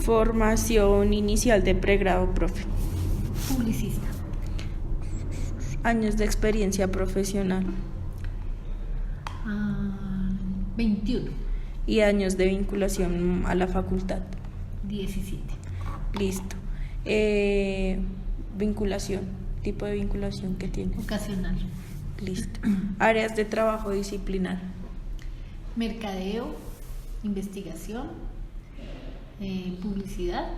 Formación inicial de pregrado, profe. Publicista. Años de experiencia profesional. 21. Y años de vinculación a la facultad. 17. Listo. Vinculación. Tipo de vinculación que tiene. Ocasional. Listo. Áreas de trabajo disciplinar. Mercadeo, investigación, publicidad.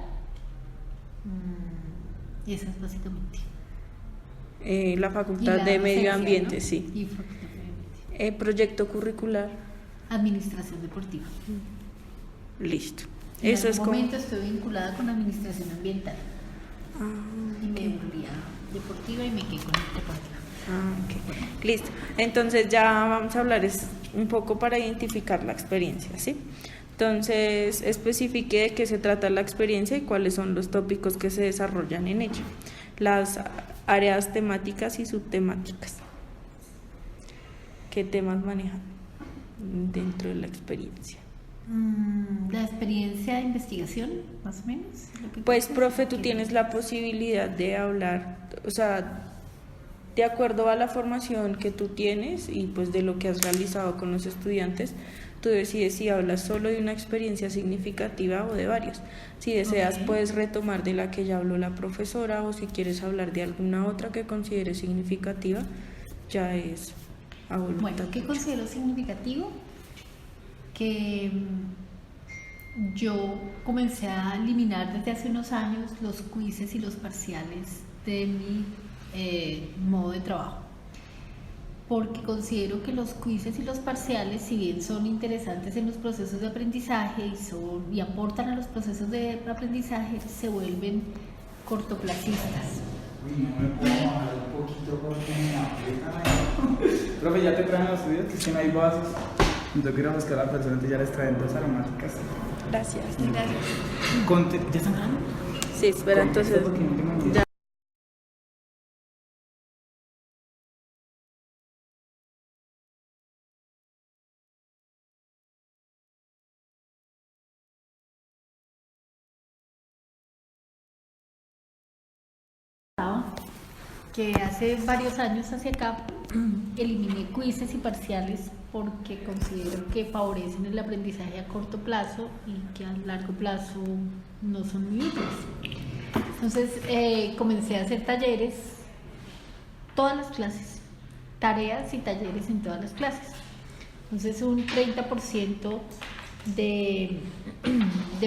Esas básicamente. La Facultad Y de la Medio docencia, Ambiente, ¿no? sí. Y facultad de Medio Ambiente. Proyecto curricular. Administración deportiva. Listo. En Eso es algún como. momento estoy vinculada con administración ambiental y me Ok. volví a deportiva y me quedé con deportiva. Ok. Listo. Entonces ya vamos a hablar un poco para identificar la experiencia, ¿sí? Entonces, especifique de qué se trata la experiencia y cuáles son los tópicos que se desarrollan en ella. Las áreas temáticas y subtemáticas. ¿Qué temas manejan dentro de la experiencia? La experiencia de investigación, más o menos. Pues, profe, tú tienes la posibilidad de hablar, o sea, de acuerdo a la formación que tú tienes y pues de lo que has realizado con los estudiantes, tú decides si hablas solo de una experiencia significativa o de varias. Si deseas, puedes retomar de la que ya habló la profesora, o si quieres hablar de alguna otra que consideres significativa, ya es a voluntad. Bueno, ¿qué considero significativo? Que yo comencé a eliminar desde hace unos años los quizzes y los parciales de mi modo de trabajo, porque considero que los quizzes y los parciales, si bien son interesantes en los procesos de aprendizaje y aportan a los procesos de aprendizaje, se vuelven cortoplacistas. Uy, no me puedo bajar un poquito porque me aprietan. Profe, ya te traen los estudios, que es que no hay vasos. Yo quiero buscar a la persona, entonces ya les traen 2 aromáticas. Gracias. Gracias. ¿Ya están grabando? Sí, espera, entonces Porque no tengo ni idea. ya. Que hace varios años hacia acá eliminé quizzes y parciales porque considero que favorecen el aprendizaje a corto plazo y que a largo plazo no son muy útiles. Entonces comencé a hacer talleres, todas las clases, tareas y talleres en todas las clases. Entonces un 30% de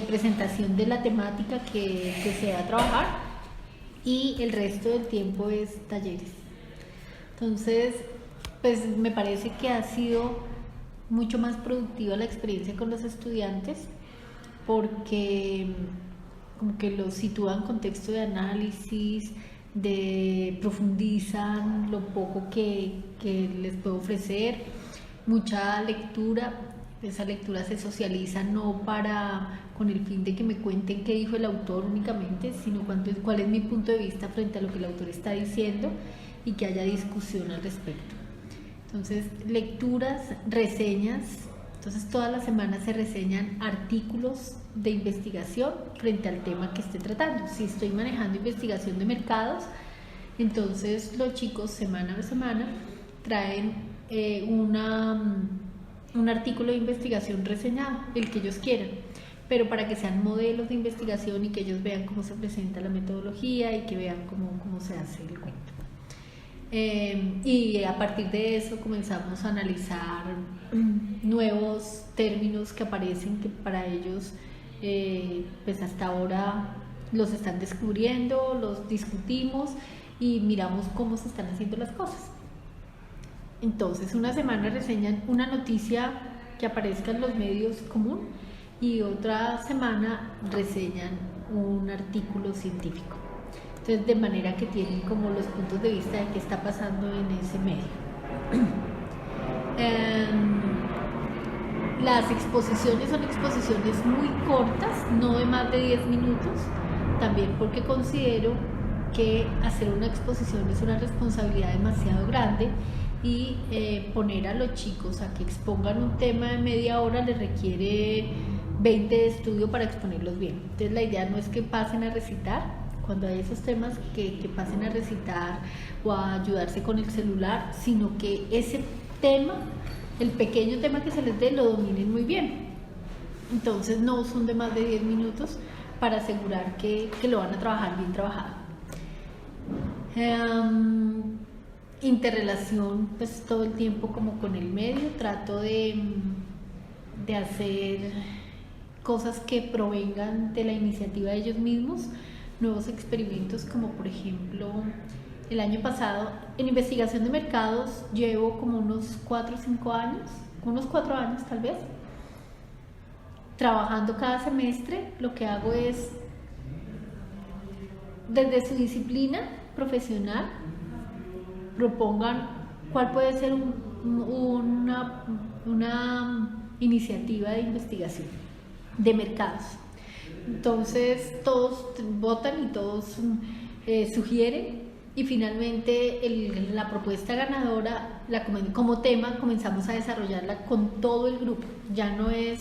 presentación de la temática que se va a trabajar, y el resto del tiempo es talleres. Entonces, pues me parece que ha sido mucho más productiva la experiencia con los estudiantes, porque como que los sitúan en contexto de análisis, profundizan lo poco que les puedo ofrecer, mucha lectura. Esa lectura se socializa no con el fin de que me cuenten qué dijo el autor únicamente, sino cuál es mi punto de vista frente a lo que el autor está diciendo y que haya discusión al respecto. Entonces, lecturas, reseñas. Entonces, todas las semanas se reseñan artículos de investigación frente al tema que esté tratando. Si estoy manejando investigación de mercados, entonces los chicos semana a semana traen un artículo de investigación reseñado, el que ellos quieran, pero para que sean modelos de investigación y que ellos vean cómo se presenta la metodología y que vean cómo se hace el cuento. Y a partir de eso comenzamos a analizar nuevos términos que aparecen, que para ellos pues hasta ahora los están descubriendo, los discutimos y miramos cómo se están haciendo las cosas. Entonces, una semana reseñan una noticia que aparezca en los medios común y otra semana reseñan un artículo científico. Entonces, de manera que tienen como los puntos de vista de qué está pasando en ese medio. Las exposiciones son exposiciones muy cortas, no de más de 10 minutos, también porque considero que hacer una exposición es una responsabilidad demasiado grande. Y poner a los chicos a que expongan un tema de media hora les requiere 20 de estudio para exponerlos bien. Entonces la idea no es que pasen a recitar, cuando hay esos temas que pasen a recitar o a ayudarse con el celular, sino que ese tema, el pequeño tema que se les dé, lo dominen muy bien. Entonces no son de más de 10 minutos para asegurar que lo van a trabajar bien trabajado. Interrelación pues todo el tiempo como con el medio, trato de hacer cosas que provengan de la iniciativa de ellos mismos, nuevos experimentos como por ejemplo el año pasado en investigación de mercados llevo como unos 4 o 5 años, unos 4 años tal vez, trabajando cada semestre. Lo que hago es desde su disciplina profesional propongan cuál puede ser una iniciativa de investigación de mercados. Entonces todos votan y todos sugieren y finalmente la propuesta ganadora como tema comenzamos a desarrollarla con todo el grupo. Ya no es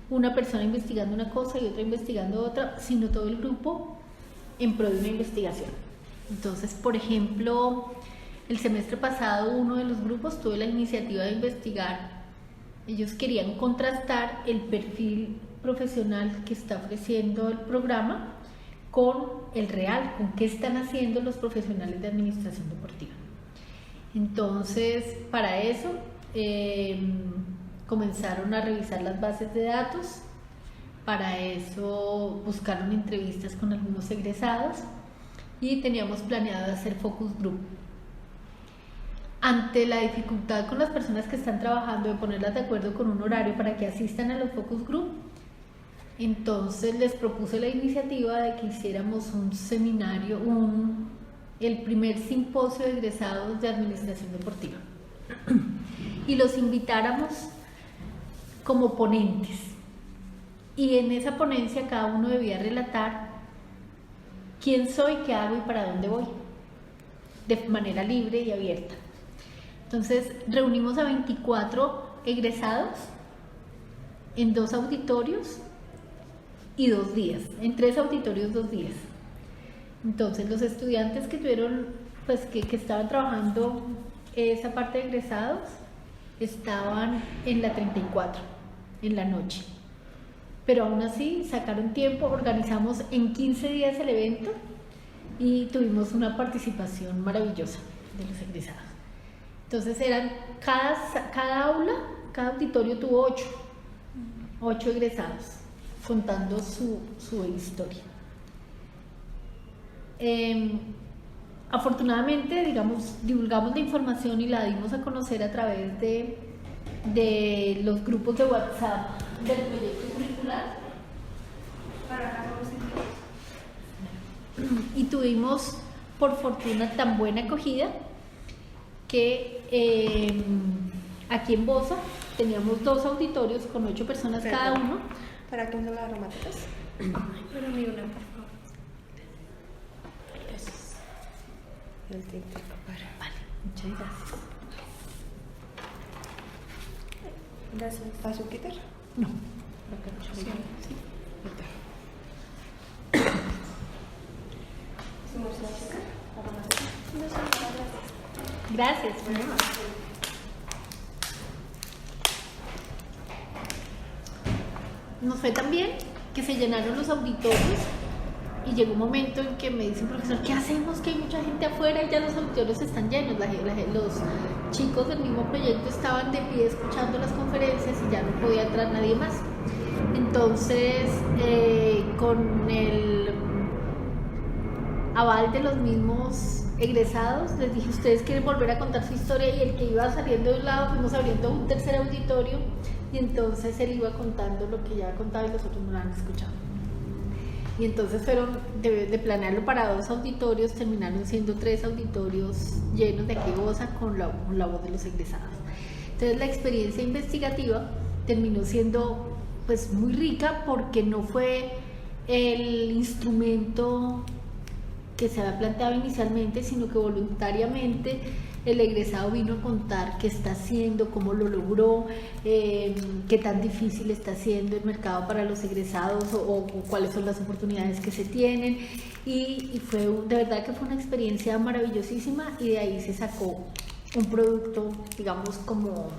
una persona investigando una cosa y otra investigando otra, sino todo el grupo en pro de una investigación. Entonces, por ejemplo, el semestre pasado uno de los grupos tuvo la iniciativa de investigar. Ellos querían contrastar el perfil profesional que está ofreciendo el programa con el real, con qué están haciendo los profesionales de administración deportiva. Entonces, para eso comenzaron a revisar las bases de datos, para eso buscaron entrevistas con algunos egresados y teníamos planeado hacer focus group. Ante la dificultad con las personas que están trabajando de ponerlas de acuerdo con un horario para que asistan a los focus group, entonces les propuse la iniciativa de que hiciéramos un seminario, el primer simposio de egresados de administración deportiva y los invitáramos como ponentes, y en esa ponencia cada uno debía relatar quién soy, qué hago y para dónde voy, de manera libre y abierta. Entonces reunimos a 24 egresados en 2 auditorios y 2 días, en 3 auditorios 2 días. Entonces los estudiantes que tuvieron, pues que estaban trabajando esa parte de egresados, estaban en la 34, en la noche. Pero aún así sacaron tiempo, organizamos en 15 días el evento y tuvimos una participación maravillosa de los egresados. Entonces eran, cada aula, cada auditorio tuvo 8 egresados, contando su historia. Afortunadamente, digamos, divulgamos la información y la dimos a conocer a través de los grupos de WhatsApp del proyecto curricular. Y tuvimos, por fortuna, tan buena acogida que aquí en Bosa teníamos 2 auditorios con 8 personas cada uno. ¿Para qué son las aromáticas? Para mí una, por favor. Gracias. El tiempo para. Vale, muchas gracias. Gracias. ¿Paso quitar? No. Sí. Gracias. Nos fue tan bien que se llenaron los auditorios y llegó un momento en que me dice un profesor, ¿qué hacemos? Que hay mucha gente afuera y ya los auditorios están llenos. Los chicos del mismo proyecto estaban de pie escuchando las conferencias y ya no podía entrar nadie más. Entonces, con el aval de los mismos egresados, les dije, ustedes quieren volver a contar su historia, y el que iba saliendo de un lado, fuimos abriendo un tercer auditorio y entonces él iba contando lo que ya contaba y los otros no lo habían escuchado. Y entonces fueron, de planearlo para 2 auditorios, terminaron siendo 3 auditorios llenos de Bosa con la voz de los egresados. Entonces la experiencia investigativa terminó siendo pues muy rica, porque no fue el instrumento que se había planteado inicialmente, sino que voluntariamente el egresado vino a contar qué está haciendo, cómo lo logró, qué tan difícil está haciendo el mercado para los egresados o cuáles son las oportunidades que se tienen. Y fue de verdad que fue una experiencia maravillosísima, y de ahí se sacó un producto, digamos, como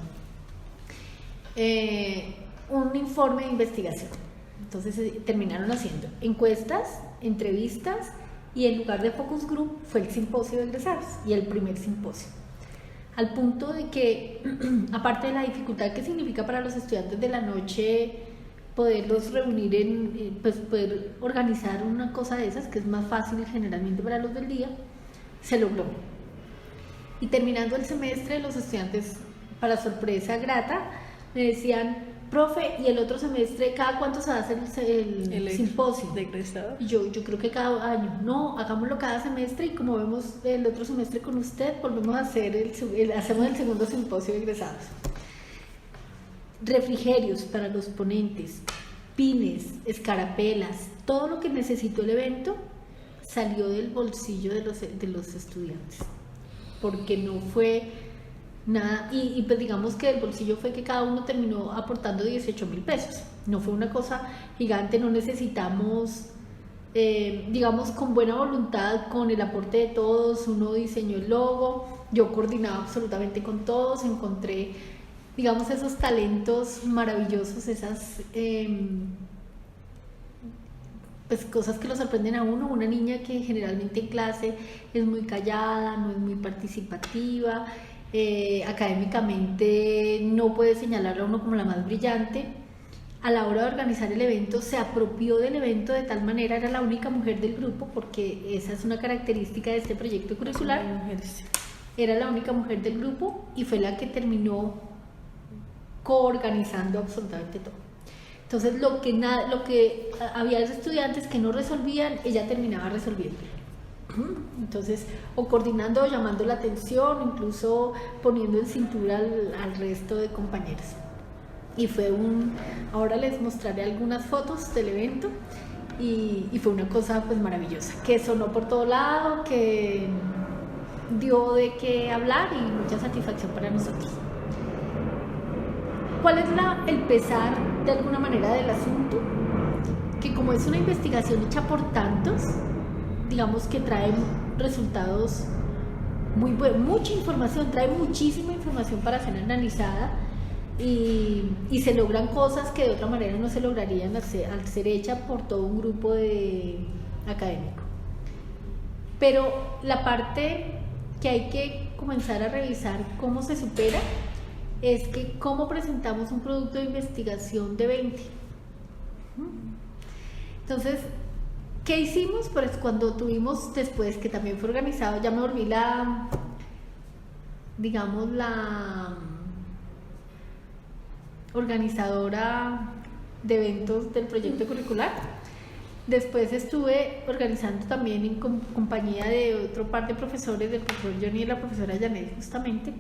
un informe de investigación. Entonces terminaron haciendo encuestas, entrevistas, y en lugar de focus group fue el simposio de egresados, y el primer simposio. Al punto de que, aparte de la dificultad que significa para los estudiantes de la noche poderlos reunir pues poder organizar una cosa de esas, que es más fácil generalmente para los del día, se logró. Y terminando el semestre, los estudiantes, para sorpresa grata, me decían: profe, y el otro semestre, ¿cada cuánto se hace el simposio de egresado? Y yo creo que cada año. No, hagámoslo cada semestre, y como vemos el otro semestre con usted, volvemos a hacer hacemos el segundo simposio de egresados. Refrigerios para los ponentes, pines, escarapelas, todo lo que necesitó el evento salió del bolsillo de los estudiantes, porque no fue nada, y pues digamos que el bolsillo fue que cada uno terminó aportando 18,000 pesos. No fue una cosa gigante, no necesitamos, digamos, con buena voluntad, con el aporte de todos. Uno diseñó el logo, yo coordinaba absolutamente con todos, encontré, digamos, esos talentos maravillosos, esas pues cosas que lo sorprenden a uno. Una niña que generalmente en clase es muy callada, no es muy participativa, académicamente no puede señalar a uno como la más brillante. A la hora de organizar el evento se apropió del evento de tal manera, era la única mujer del grupo, porque esa es una característica de este proyecto curricular. Era la única mujer del grupo y fue la que terminó coorganizando absolutamente todo. Entonces lo que había estudiantes que no resolvían, ella terminaba resolviendo. Entonces, o coordinando, o llamando la atención, incluso poniendo en cintura al resto de compañeros. Y fue ahora les mostraré algunas fotos del evento, y fue una cosa pues maravillosa, que sonó por todo lado, que dio de qué hablar y mucha satisfacción para nosotros. ¿Cuál es el pesar de alguna manera del asunto? Que como es una investigación hecha por tantos, digamos que trae resultados muy buenos, mucha información, trae muchísima información para ser analizada, y se logran cosas que de otra manera no se lograrían al ser hecha por todo un grupo académico. Pero la parte que hay que comenzar a revisar cómo se supera es que cómo presentamos un producto de investigación de 20. Entonces, ¿qué hicimos? Pues cuando tuvimos después, que también fue organizado, ya me volví la organizadora de eventos del proyecto curricular. Después estuve organizando también en compañía de otro par de profesores, del profesor Johnny y la profesora Janet, justamente.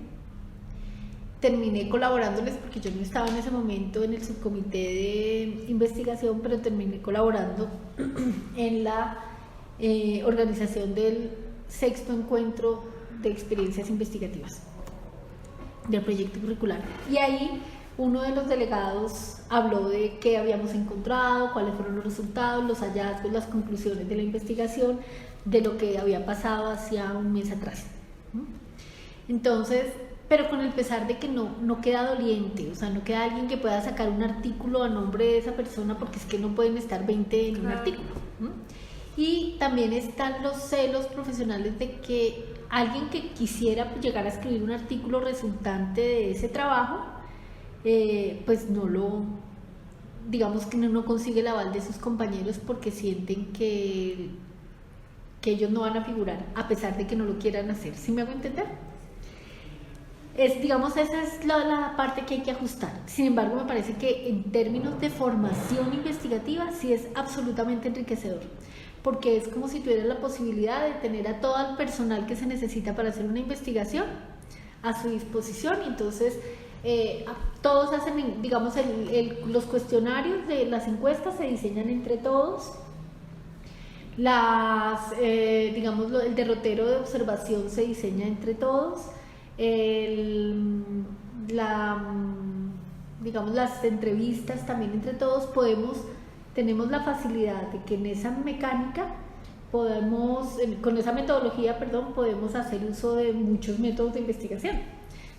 Terminé colaborándoles porque yo no estaba en ese momento en el subcomité de investigación, pero terminé colaborando en la organización del 6º encuentro de experiencias investigativas del proyecto curricular. Y ahí uno de los delegados habló de qué habíamos encontrado, cuáles fueron los resultados, los hallazgos, las conclusiones de la investigación, de lo que había pasado hacía un mes atrás. Entonces, pero con el pesar de que no queda doliente, o sea, no queda alguien que pueda sacar un artículo a nombre de esa persona, porque es que no pueden estar 20 en un artículo. Y también están los celos profesionales de que alguien que quisiera llegar a escribir un artículo resultante de ese trabajo, pues digamos que no consigue el aval de sus compañeros, porque sienten que ellos no van a figurar, a pesar de que no lo quieran hacer. ¿Sí me hago entender? Digamos, esa es la parte que hay que ajustar. Sin embargo, me parece que en términos de formación investigativa sí es absolutamente enriquecedor, porque es como si tuvieras la posibilidad de tener a todo el personal que se necesita para hacer una investigación a su disposición. Y entonces todos hacen, digamos, los cuestionarios de las encuestas se diseñan entre todos, digamos, el derrotero de observación se diseña entre todos, digamos, las entrevistas también entre todos tenemos la facilidad de que en esa mecánica con esa metodología, podemos hacer uso de muchos métodos de investigación.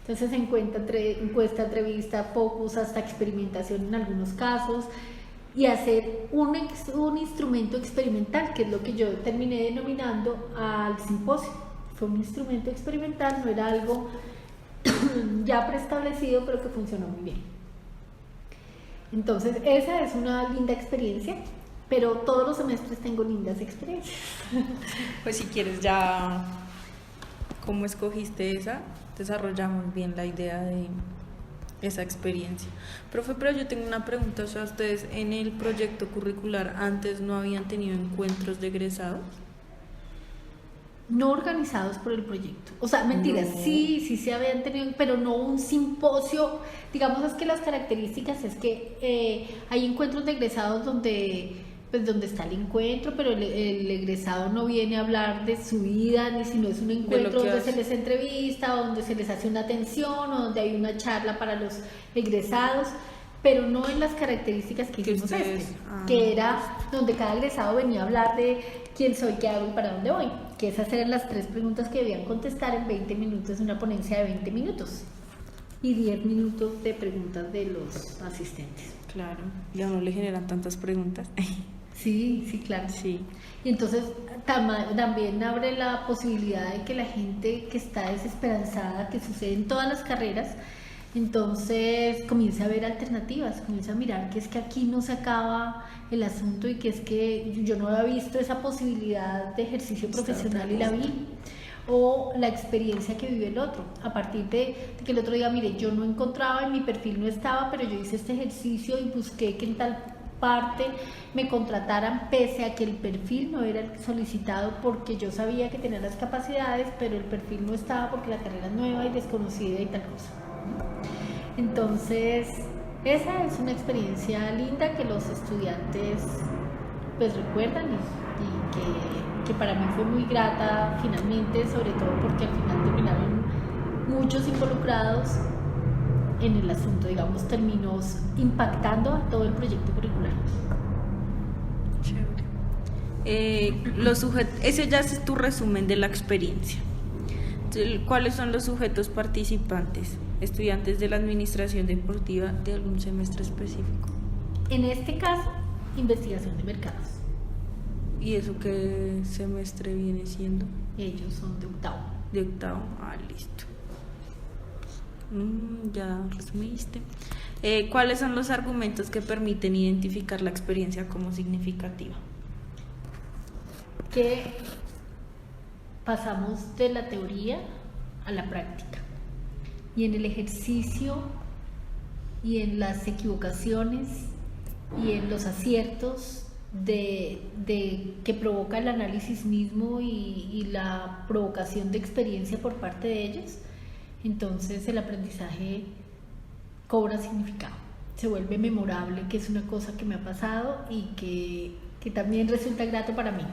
Entonces encuesta, entrevista, focus, hasta experimentación en algunos casos, y hacer un instrumento experimental, que es lo que yo terminé denominando al simposio. Fue un instrumento experimental, no era algo ya preestablecido, pero que funcionó muy bien. Entonces esa es una linda experiencia, pero todos los semestres tengo lindas experiencias. Pues si quieres ya, ¿cómo escogiste esa? Desarrollamos bien la idea de esa experiencia. Profe, pero yo tengo una pregunta, o sea, ¿ustedes en el proyecto curricular antes no habían tenido encuentros de egresados? No organizados por el proyecto, o sea, mentiras, No. sí se habían tenido, pero no un simposio. Digamos, es que las características es que hay encuentros de egresados donde está el encuentro, pero el egresado no viene a hablar de su vida, ni sino es un encuentro donde se les entrevista, donde se les hace una atención, o donde hay una charla para los egresados, pero no en las características que hicimos que era donde cada egresado venía a hablar de quién soy, qué hago y para dónde voy, que esas eran las 3 preguntas que debían contestar en 20 minutos, una ponencia de 20 minutos, y 10 minutos de preguntas de los asistentes. Claro, y a uno le generan tantas preguntas. Sí, claro. Sí. Y entonces también abre la posibilidad de que la gente que está desesperanzada, que sucede en todas las carreras, entonces comience a ver alternativas, comience a mirar que es que aquí no se acaba el asunto, y que es que yo no había visto esa posibilidad de ejercicio profesional y la vi, o la experiencia que vive el otro, a partir de que el otro diga, mire, yo no encontraba, en mi perfil no estaba, pero yo hice este ejercicio y busqué que en tal parte me contrataran, pese a que el perfil no era el solicitado, porque yo sabía que tenía las capacidades, pero el perfil no estaba porque la carrera es nueva y desconocida y tal cosa. Entonces esa es una experiencia linda que los estudiantes pues recuerdan, y que para mí fue muy grata finalmente, sobre todo porque al final terminaron muchos involucrados en el asunto, digamos, terminó impactando a todo el proyecto curricular. Chévere. Ese ya es tu resumen de la experiencia. Entonces, ¿cuáles son los sujetos participantes? Estudiantes de la administración deportiva de algún semestre específico. En este caso, investigación de mercados. ¿Y eso qué semestre viene siendo? Ellos son de octavo. De octavo. Listo. Ya resumiste. ¿Cuáles son los argumentos que permiten identificar la experiencia como significativa? Que pasamos de la teoría a la práctica, y en el ejercicio y en las equivocaciones y en los aciertos de que provoca el análisis mismo y la provocación de experiencia por parte de ellos, entonces el aprendizaje cobra significado, se vuelve memorable, que es una cosa que me ha pasado y que también resulta grato para mí.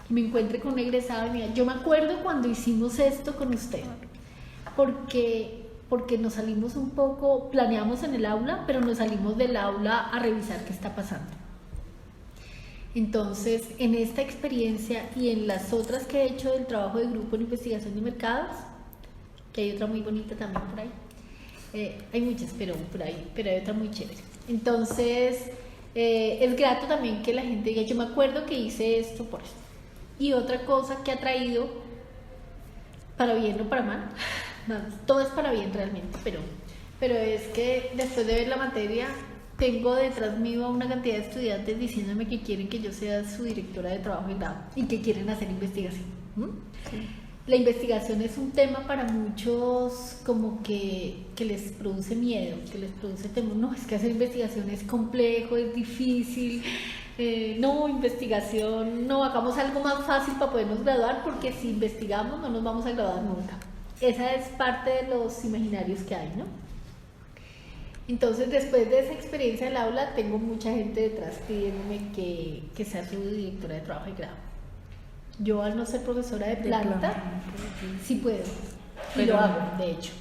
Que me encuentre con un egresado y me diga, yo me acuerdo cuando hicimos esto con usted, porque nos salimos un poco, planeamos en el aula, pero nos salimos del aula a revisar qué está pasando. Entonces, en esta experiencia y en las otras que he hecho del trabajo de grupo en investigación de mercados, que hay otra muy bonita también por ahí, hay muchas, pero hay otra muy chévere. Entonces, es grato también que la gente diga, yo me acuerdo que hice esto por esto. Y otra cosa que ha traído, para bien o para mal, no, todo es para bien realmente, pero es que después de ver la materia, tengo detrás mío una cantidad de estudiantes diciéndome que quieren que yo sea su directora de trabajo y grado, y que quieren hacer investigación. Sí. La investigación es un tema para muchos como que les produce miedo, que les produce temor. No, es que hacer investigación es complejo, es difícil. No, investigación, no, hagamos algo más fácil para podernos graduar, porque si investigamos no nos vamos a graduar nunca. Esa es parte de los imaginarios que hay, ¿no? Entonces, después de esa experiencia del aula, tengo mucha gente detrás pidiéndome que sea su directora de trabajo y grado. Yo, al no ser profesora de planta, sí puedo. y lo hago, de hecho.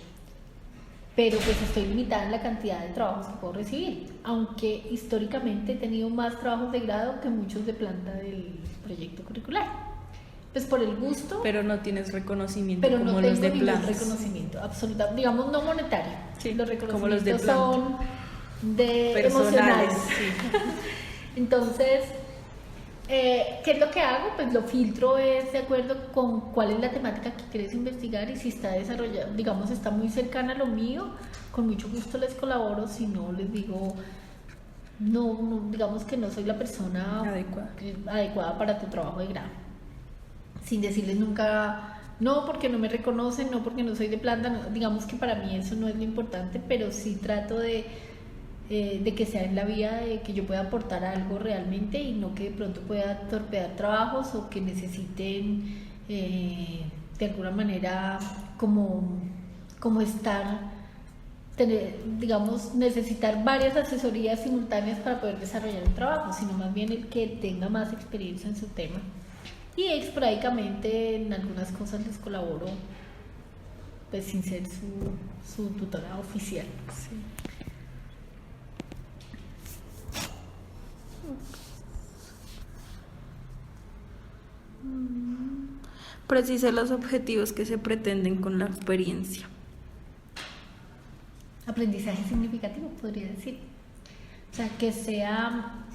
Pero pues estoy limitada en la cantidad de trabajos que puedo recibir, aunque históricamente he tenido más trabajos de grado que muchos de planta del proyecto curricular. Pues por el gusto, Pero no tienes reconocimiento pero como no los tengo de ningún planas. reconocimiento, absolutamente, digamos no monetario. Sí, los como los de reconocimientos planta. son de Personales, emocionales. sí. Entonces, ¿qué es lo que hago? Pues lo filtro es de acuerdo con cuál es la temática que quieres investigar y si está desarrollada, digamos, está muy cercana a lo mío, con mucho gusto les colaboro, si no les digo, no, digamos que no soy la persona adecuada para tu trabajo de grado. Sin decirles nunca, no porque no me reconocen, no porque no soy de planta, no, digamos que para mí eso no es lo importante, pero sí trato de que sea en la vía de que yo pueda aportar algo realmente y no que de pronto pueda torpedear trabajos o que necesiten de alguna manera como digamos, necesitar varias asesorías simultáneas para poder desarrollar un trabajo, sino más bien el que tenga más experiencia en su tema. Y esporádicamente en algunas cosas les colaboro, pues sin ser su tutora oficial. Sí. Precise los objetivos que se pretenden con la experiencia. Aprendizaje significativo, podría decir. O sea, que sea,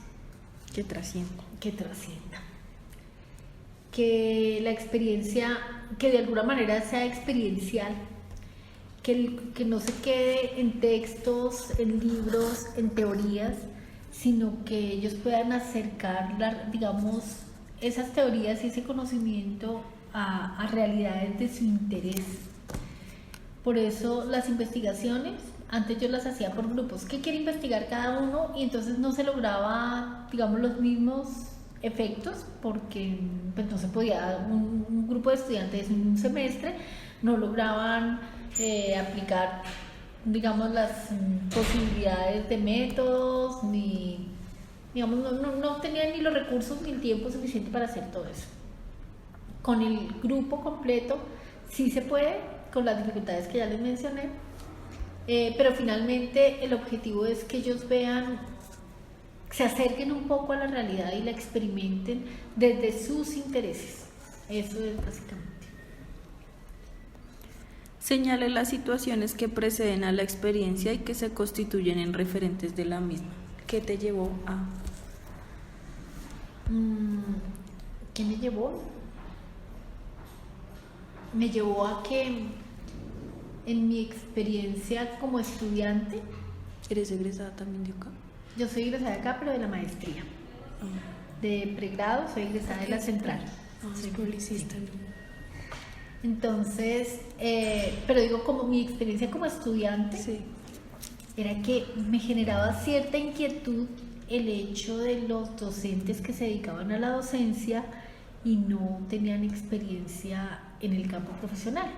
Que trascienda. que trascienda. Que la experiencia, que de alguna manera sea experiencial. Que no se quede en textos, en libros, en teorías, sino que ellos puedan acercar, digamos, esas teorías y ese conocimiento a realidades de su interés. Por eso las investigaciones, antes yo las hacía por grupos. ¿Qué quiere investigar cada uno? Y entonces no se lograba, digamos, los mismos efectos porque pues, no se podía, un grupo de estudiantes en un semestre no lograban aplicar, digamos, las posibilidades de métodos, ni, digamos, no tenían ni los recursos ni el tiempo suficiente para hacer todo eso. Con el grupo completo sí se puede, con las dificultades que ya les mencioné, pero finalmente el objetivo es que ellos vean, se acerquen un poco a la realidad y la experimenten desde sus intereses. Eso es básicamente. Señale las situaciones que preceden a la experiencia y que se constituyen en referentes de la misma. ¿Qué te llevó a? ¿Qué me llevó? Me llevó a que en mi experiencia como estudiante, ¿Eres egresada también de acá? yo soy egresada de acá, pero de la maestría. De pregrado soy egresada de la central. Soy publicista. Entonces, pero digo, como mi experiencia como estudiante, Sí. era que me generaba cierta inquietud el hecho de los docentes que se dedicaban a la docencia y no tenían experiencia en el campo profesional.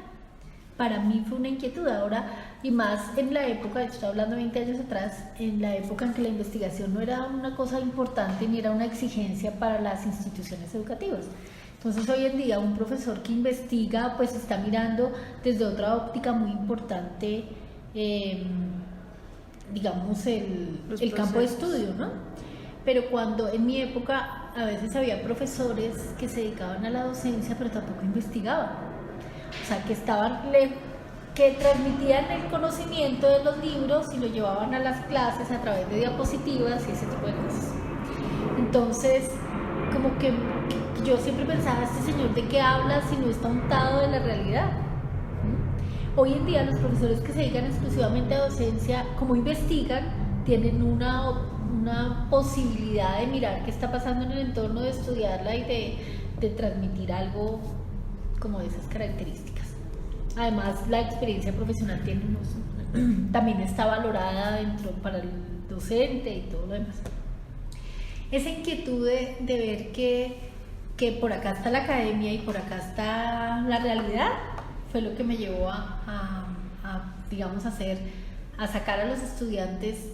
Para mí fue una inquietud ahora, y más en la época, estoy hablando 20 años atrás, en la época en que la investigación no era una cosa importante ni era una exigencia para las instituciones educativas. Entonces hoy en día un profesor que investiga pues está mirando desde otra óptica muy importante, digamos, el campo de estudio, ¿no? Pero cuando en mi época a veces había profesores que se dedicaban a la docencia pero tampoco investigaban. O sea, que transmitían el conocimiento de los libros y lo llevaban a las clases a través de diapositivas y ese tipo de cosas. Entonces, como que yo siempre pensaba, este señor de qué habla si no está untado de la realidad. Hoy en día los profesores que se dedican exclusivamente a docencia, como investigan, tienen una posibilidad de mirar qué está pasando en el entorno, de estudiarla y de transmitir algo como de esas características. Además, la experiencia profesional también está valorada dentro para el docente y todo lo demás. Esa inquietud de ver que por acá está la academia y por acá está la realidad fue lo que me llevó a digamos, a sacar a los estudiantes,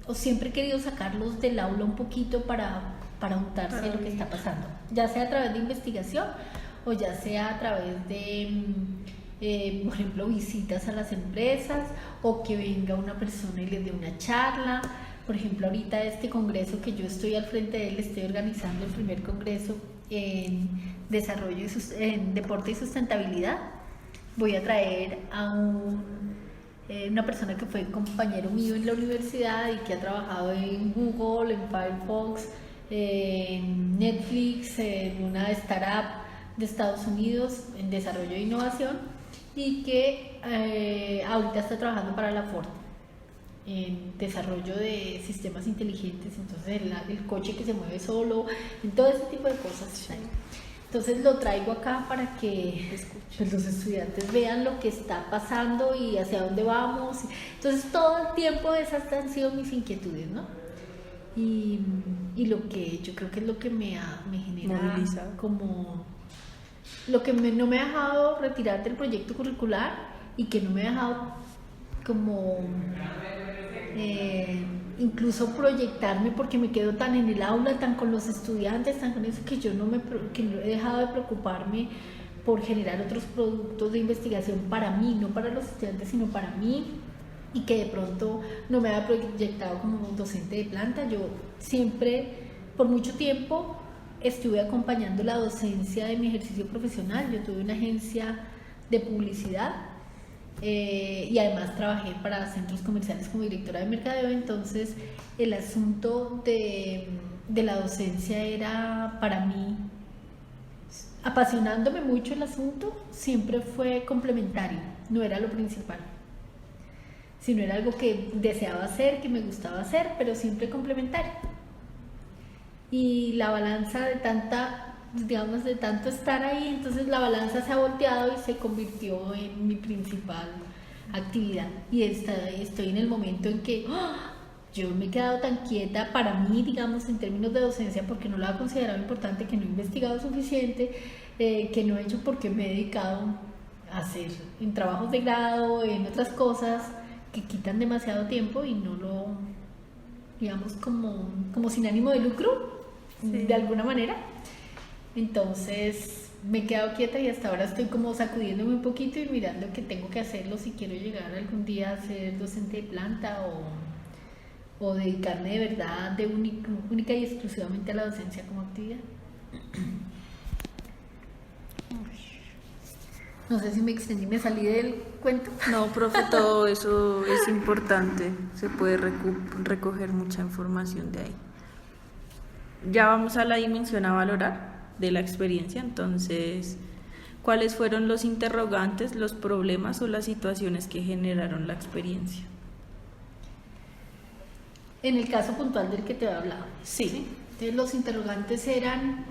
o siempre he querido sacarlos del aula un poquito para untarse de lo que está pasando, ya sea a través de investigación o ya sea a través de por ejemplo, visitas a las empresas o que venga una persona y les dé una charla. Por ejemplo, ahorita este congreso que yo estoy al frente de él, estoy organizando el primer congreso en desarrollo en deporte y sustentabilidad. Voy a traer a una persona que fue compañero mío en la universidad y que ha trabajado en Google, en Firefox, en Netflix, en una startup de Estados Unidos en desarrollo e innovación, y que ahorita está trabajando para la Ford en desarrollo de sistemas inteligentes, entonces el coche que se mueve solo, en todo ese tipo de cosas. Entonces lo traigo acá para que pues, los estudiantes vean lo que está pasando y hacia dónde vamos. Entonces todo el tiempo esas han sido mis inquietudes, ¿no? Y lo que yo creo que es lo que me genera Moviliza. como lo que no me ha dejado retirar del proyecto curricular y que no me ha dejado como incluso proyectarme, porque me quedo tan en el aula, tan con los estudiantes, tan con eso, que yo que no he dejado de preocuparme por generar otros productos de investigación para mí, no para los estudiantes, sino para mí, y que de pronto no me había proyectado como docente de planta. Yo siempre, por mucho tiempo, estuve acompañando la docencia de mi ejercicio profesional. Yo tuve una agencia de publicidad y además trabajé para centros comerciales como directora de mercadeo. Entonces el asunto de la docencia era para mí, apasionándome mucho el asunto, siempre fue complementario, no era lo principal, sino era algo que deseaba hacer, que me gustaba hacer, pero siempre complementario. Y la balanza de tanto estar ahí, entonces la balanza se ha volteado y se convirtió en mi principal actividad. Y estoy en el momento en que yo me he quedado tan quieta para mí, digamos, en términos de docencia, porque no la he considerado importante, que no he investigado suficiente, que no he hecho, porque me he dedicado a hacer en trabajos de grado, en otras cosas que quitan demasiado tiempo y no lo, digamos, como sin ánimo de lucro, sí, de alguna manera. Entonces me he quedado quieta y hasta ahora estoy como sacudiéndome un poquito y mirando que tengo que hacerlo si quiero llegar algún día a ser docente de planta o dedicarme de verdad de única y exclusivamente a la docencia como actividad. No sé si me extendí, me salí del cuento. No, profe, todo eso es importante. Se puede recoger mucha información de ahí. Ya vamos a la dimensión a valorar de la experiencia. Entonces, ¿cuáles fueron los interrogantes, los problemas o las situaciones que generaron la experiencia? En el caso puntual del que te he hablado. Sí. Entonces, los interrogantes eran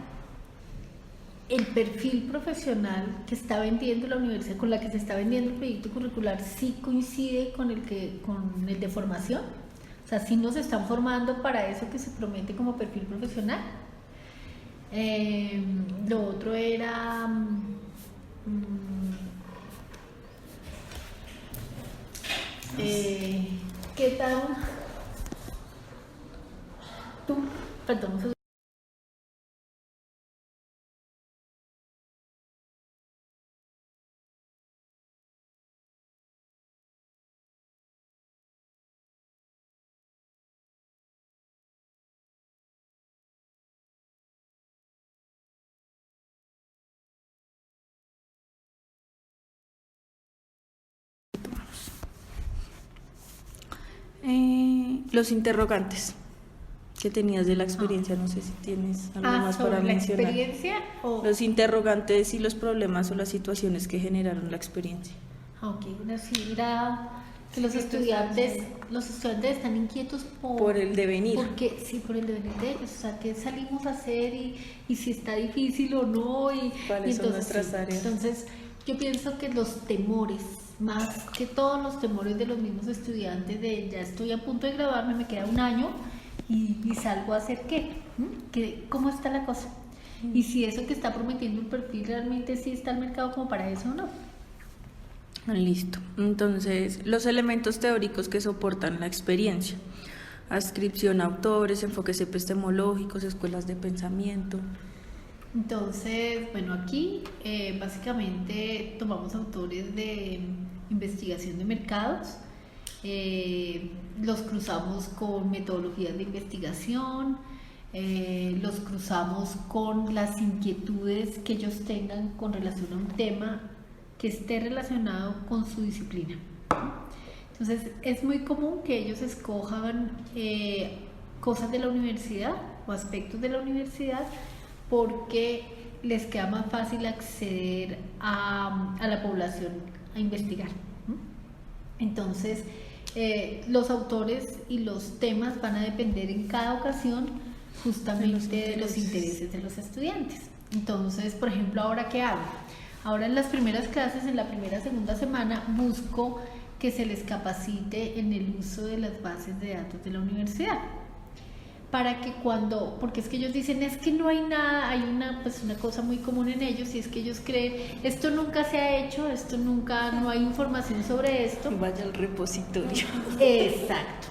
el perfil profesional que está vendiendo la universidad, con la que se está vendiendo el proyecto curricular, sí coincide con el de formación. O sea, sí nos están formando para eso que se promete como perfil profesional. Lo otro era ¿qué tal? Perdón. Los interrogantes que tenías de la experiencia, no sé si tienes algo más para ¿Sobre la mencionar. experiencia o...? Los interrogantes y los problemas o las situaciones que generaron la experiencia. Ok, sí, era que los estudiantes están inquietos Por el devenir. Por el devenir de ellos, o sea, qué salimos a hacer y si está difícil o no. ¿Cuáles son nuestras sí, áreas? Entonces, yo pienso que los temores, más que todos los temores de los mismos estudiantes, de ya estoy a punto de graduarme, me queda un año y salgo a hacer qué, ¿cómo está la cosa? Y si eso que está prometiendo el perfil realmente sí está al mercado como para eso o no. Listo. Entonces, los elementos teóricos que soportan la experiencia: adscripción a autores, enfoques epistemológicos, escuelas de pensamiento. Entonces, bueno, aquí básicamente tomamos autores de investigación de mercados, los cruzamos con metodologías de investigación, los cruzamos con las inquietudes que ellos tengan con relación a un tema que esté relacionado con su disciplina. Entonces, es muy común que ellos escojan cosas de la universidad o aspectos de la universidad porque les queda más fácil acceder a la población a investigar. Entonces, los autores y los temas van a depender en cada ocasión justamente de los intereses de los estudiantes. Entonces, por ejemplo, ¿ahora qué hago? Ahora en las primeras clases, en la primera, segunda semana, busco que se les capacite en el uso de las bases de datos de la universidad. Para que porque es que ellos dicen, es que no hay nada, hay una cosa muy común en ellos, y es que ellos creen, esto nunca se ha hecho, no hay información sobre esto. Vaya al repositorio. Exacto.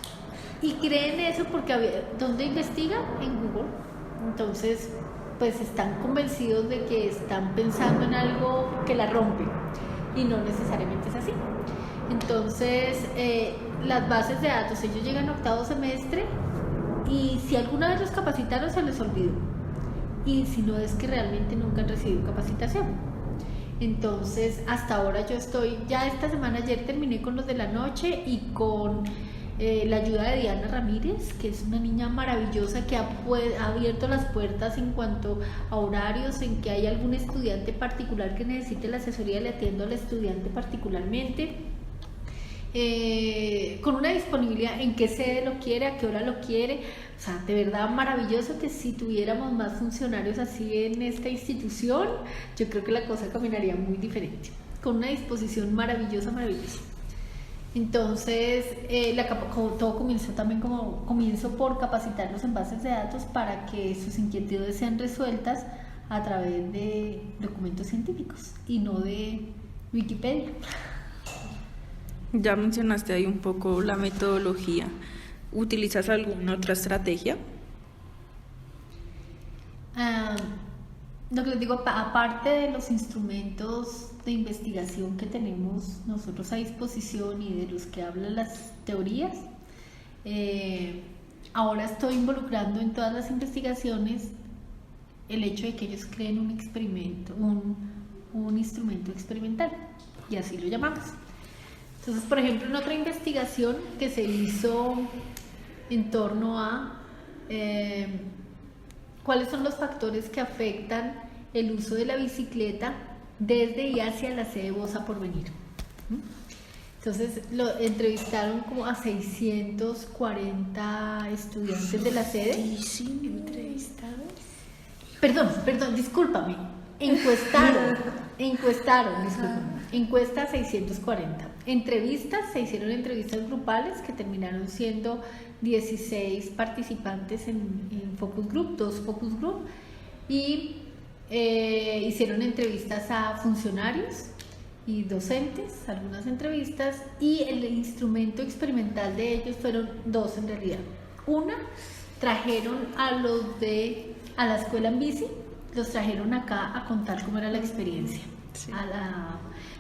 Y creen eso porque, ¿dónde investigan? En Google. Entonces, pues están convencidos de que están pensando en algo que la rompe, y no necesariamente es así. Entonces, las bases de datos, ellos llegan a octavo semestre, y si alguna vez los capacitaron, se les olvidó. Y si no, es que realmente nunca han recibido capacitación. Entonces, hasta ahora ya esta semana, ayer terminé con los de la noche y con la ayuda de Diana Ramírez, que es una niña maravillosa que ha abierto las puertas en cuanto a horarios, en que hay algún estudiante particular que necesite la asesoría, le atiendo al estudiante particularmente. Con una disponibilidad en qué sede lo quiere, a qué hora lo quiere. O sea, de verdad maravilloso, que si tuviéramos más funcionarios así en esta institución, yo creo que la cosa caminaría muy diferente, con una disposición maravillosa. Entonces, todo comienzo por capacitarlos en bases de datos para que sus inquietudes sean resueltas a través de documentos científicos y no de Wikipedia. Ya mencionaste ahí un poco la metodología. ¿Utilizas alguna otra estrategia? Lo que les digo, aparte de los instrumentos de investigación que tenemos nosotros a disposición y de los que hablan las teorías, ahora estoy involucrando en todas las investigaciones el hecho de que ellos creen un experimento, un instrumento experimental, y así lo llamamos. Entonces, por ejemplo, en otra investigación que se hizo en torno a cuáles son los factores que afectan el uso de la bicicleta desde y hacia la sede Bosa Porvenir. Entonces, entrevistaron como a 640 estudiantes de la sede. ¿Entrevistados? Perdón, discúlpame. Encuestaron, discúlpame. Encuesta 640. Se hicieron entrevistas grupales que terminaron siendo 16 participantes en focus group, 2 focus group, y hicieron entrevistas a funcionarios y docentes, algunas entrevistas, y el instrumento experimental de ellos fueron 2 en realidad. Una, trajeron a la escuela en bici, los trajeron acá a contar cómo era la experiencia. Sí.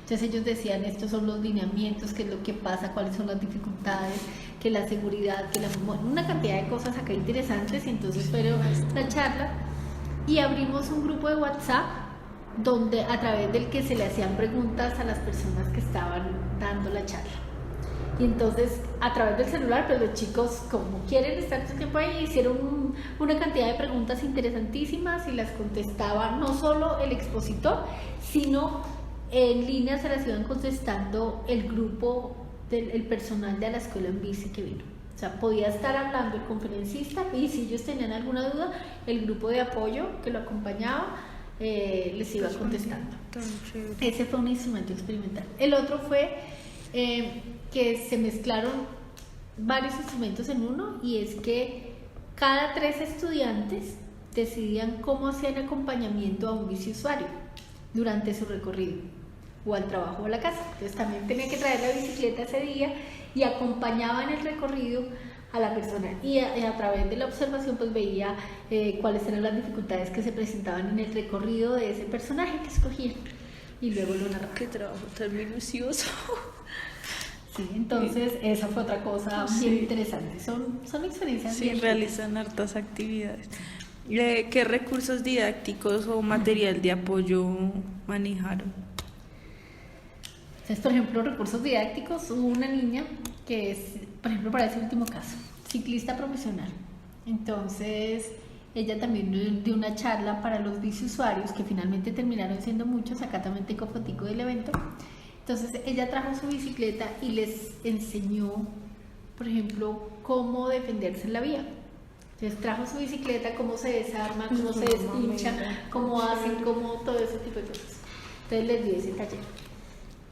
Entonces ellos decían, estos son los lineamientos, qué es lo que pasa, cuáles son las dificultades, que la seguridad, una cantidad de cosas acá interesantes. Y entonces fueron la charla y abrimos un grupo de WhatsApp a través del que se le hacían preguntas a las personas que estaban dando la charla. Y entonces a través del celular, pues los chicos, como quieren estar todo el tiempo ahí, hicieron una cantidad de preguntas interesantísimas y las contestaba no solo el expositor, sino en línea se las iban contestando el grupo el personal de la escuela en bici que vino. O sea, podía estar hablando el conferencista, y si ellos tenían alguna duda, el grupo de apoyo que lo acompañaba les iba contestando. Ese fue un instrumento experimental. El otro fue que se mezclaron varios instrumentos en uno, y es que cada 3 estudiantes decidían cómo hacían acompañamiento a un biciusuario durante su recorrido, o al trabajo o a la casa. Entonces también tenía que traer la bicicleta ese día y acompañaba en el recorrido a la persona y a través de la observación pues veía cuáles eran las dificultades que se presentaban en el recorrido de ese personaje que escogía y luego lo narraba. Qué trabajo tan minucioso. Sí, entonces esa fue otra cosa bien interesante. Son experiencias Sí, bien realizan hartas actividades. ¿Qué recursos didácticos o material de apoyo manejaron? Entonces, por ejemplo, recursos didácticos, hubo una niña que es, por ejemplo, para ese último caso, ciclista profesional. Entonces, ella también dio una charla para los biciusuarios, que finalmente terminaron siendo muchos, acá también tengo fotico del evento. Entonces, ella trajo su bicicleta y les enseñó, por ejemplo, cómo defenderse en la vía. Entonces, trajo su bicicleta, cómo se desarma, cómo se despincha, cómo hacen, cómo todo ese tipo de cosas. Entonces, les di ese taller.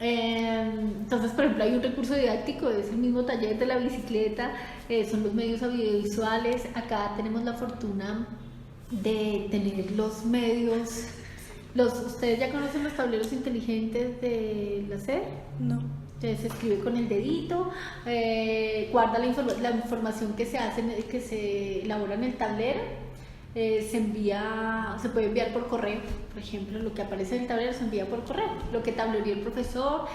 Entonces, por ejemplo, hay un recurso didáctico, es el mismo taller de la bicicleta, son los medios audiovisuales. Acá tenemos la fortuna de tener los medios. ¿Ustedes ya conocen los tableros inteligentes de la SED? No. Entonces se escribe con el dedito, guarda la información que se hace, que se elabora en el tablero. Se puede enviar por correo, por ejemplo, lo que aparece en el tablero se envía por correo, lo que tablería el profesor,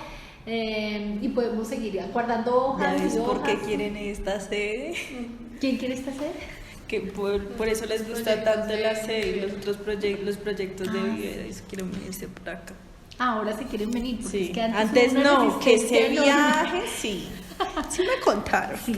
y podemos seguir guardando hojas. ¿Ya ves y por qué hojas. quieren esta sede? ¿Quién quiere esta sede? Que por eso les gusta tanto la sede y los otros los proyectos de vida, y quieren venirse por acá. Ahora se quieren venir, porque Sí, es que antes hubo una no, que resistencia ese enorme. viaje, sí. Sí me contaron. Sí,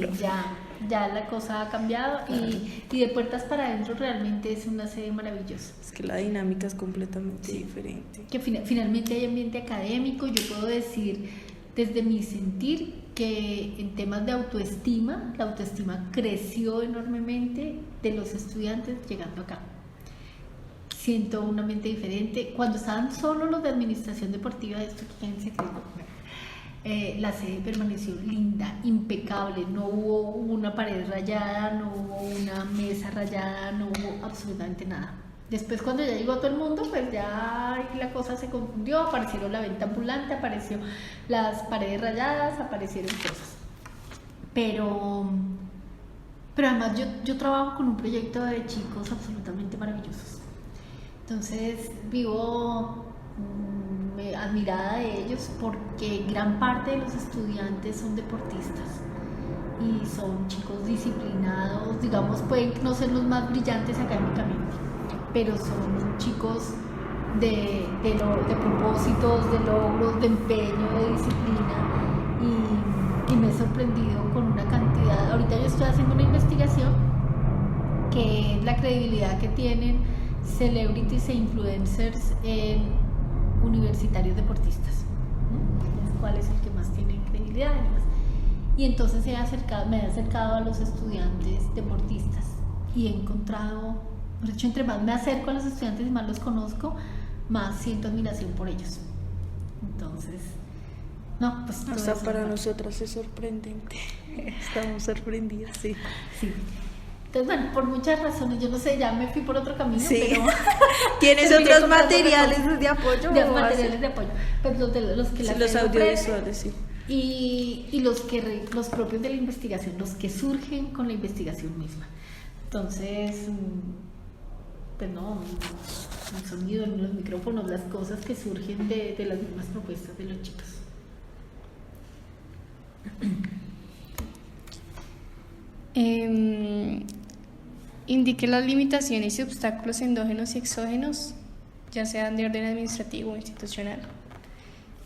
ya la cosa ha cambiado y de puertas para adentro realmente es una sede maravillosa. Es que la dinámica es completamente diferente. Que finalmente hay ambiente académico. Yo puedo decir desde mi sentir que en temas de autoestima, la autoestima creció enormemente de los estudiantes llegando acá. Siento un ambiente diferente. Cuando estaban solo los de administración deportiva, esto que en secreto, la sede permaneció linda, impecable, no hubo una pared rayada, no hubo una mesa rayada, no hubo absolutamente nada. Después cuando ya llegó todo el mundo, pues ya la cosa se confundió, aparecieron la venta ambulante, apareció las paredes rayadas, aparecieron cosas. Pero además yo trabajo con un proyecto de chicos absolutamente maravillosos. Entonces vivo admirada de ellos porque gran parte de los estudiantes son deportistas y son chicos disciplinados, digamos, pueden no ser los más brillantes académicamente, pero son chicos de propósitos, de logros, de empeño, de disciplina, y me he sorprendido con una cantidad. Ahorita yo estoy haciendo una investigación que es la credibilidad que tienen celebrities e influencers en universitarios deportistas, ¿no? ¿Cuál es el que más tiene credibilidad? Y entonces me he acercado a los estudiantes deportistas y he encontrado, de hecho, entre más me acerco a los estudiantes y más los conozco, más siento admiración por ellos. Entonces, no, pues Hasta para nosotras es sorprendente. Estamos sorprendidas, sí. Sí. Entonces, bueno, por muchas razones, yo no sé, ya me fui por otro camino, Sí. pero ¿Tienes terminé otros comprando materiales de apoyo? de o materiales así? de apoyo, pues los que Sí, la los SED ofrece, audiovisuales, sí. y los propios de la investigación, los que surgen con la investigación misma. Entonces, pues no, el sonido, los micrófonos, las cosas que surgen de las mismas propuestas de los chicos. Indique las limitaciones y obstáculos endógenos y exógenos, ya sean de orden administrativo o institucional,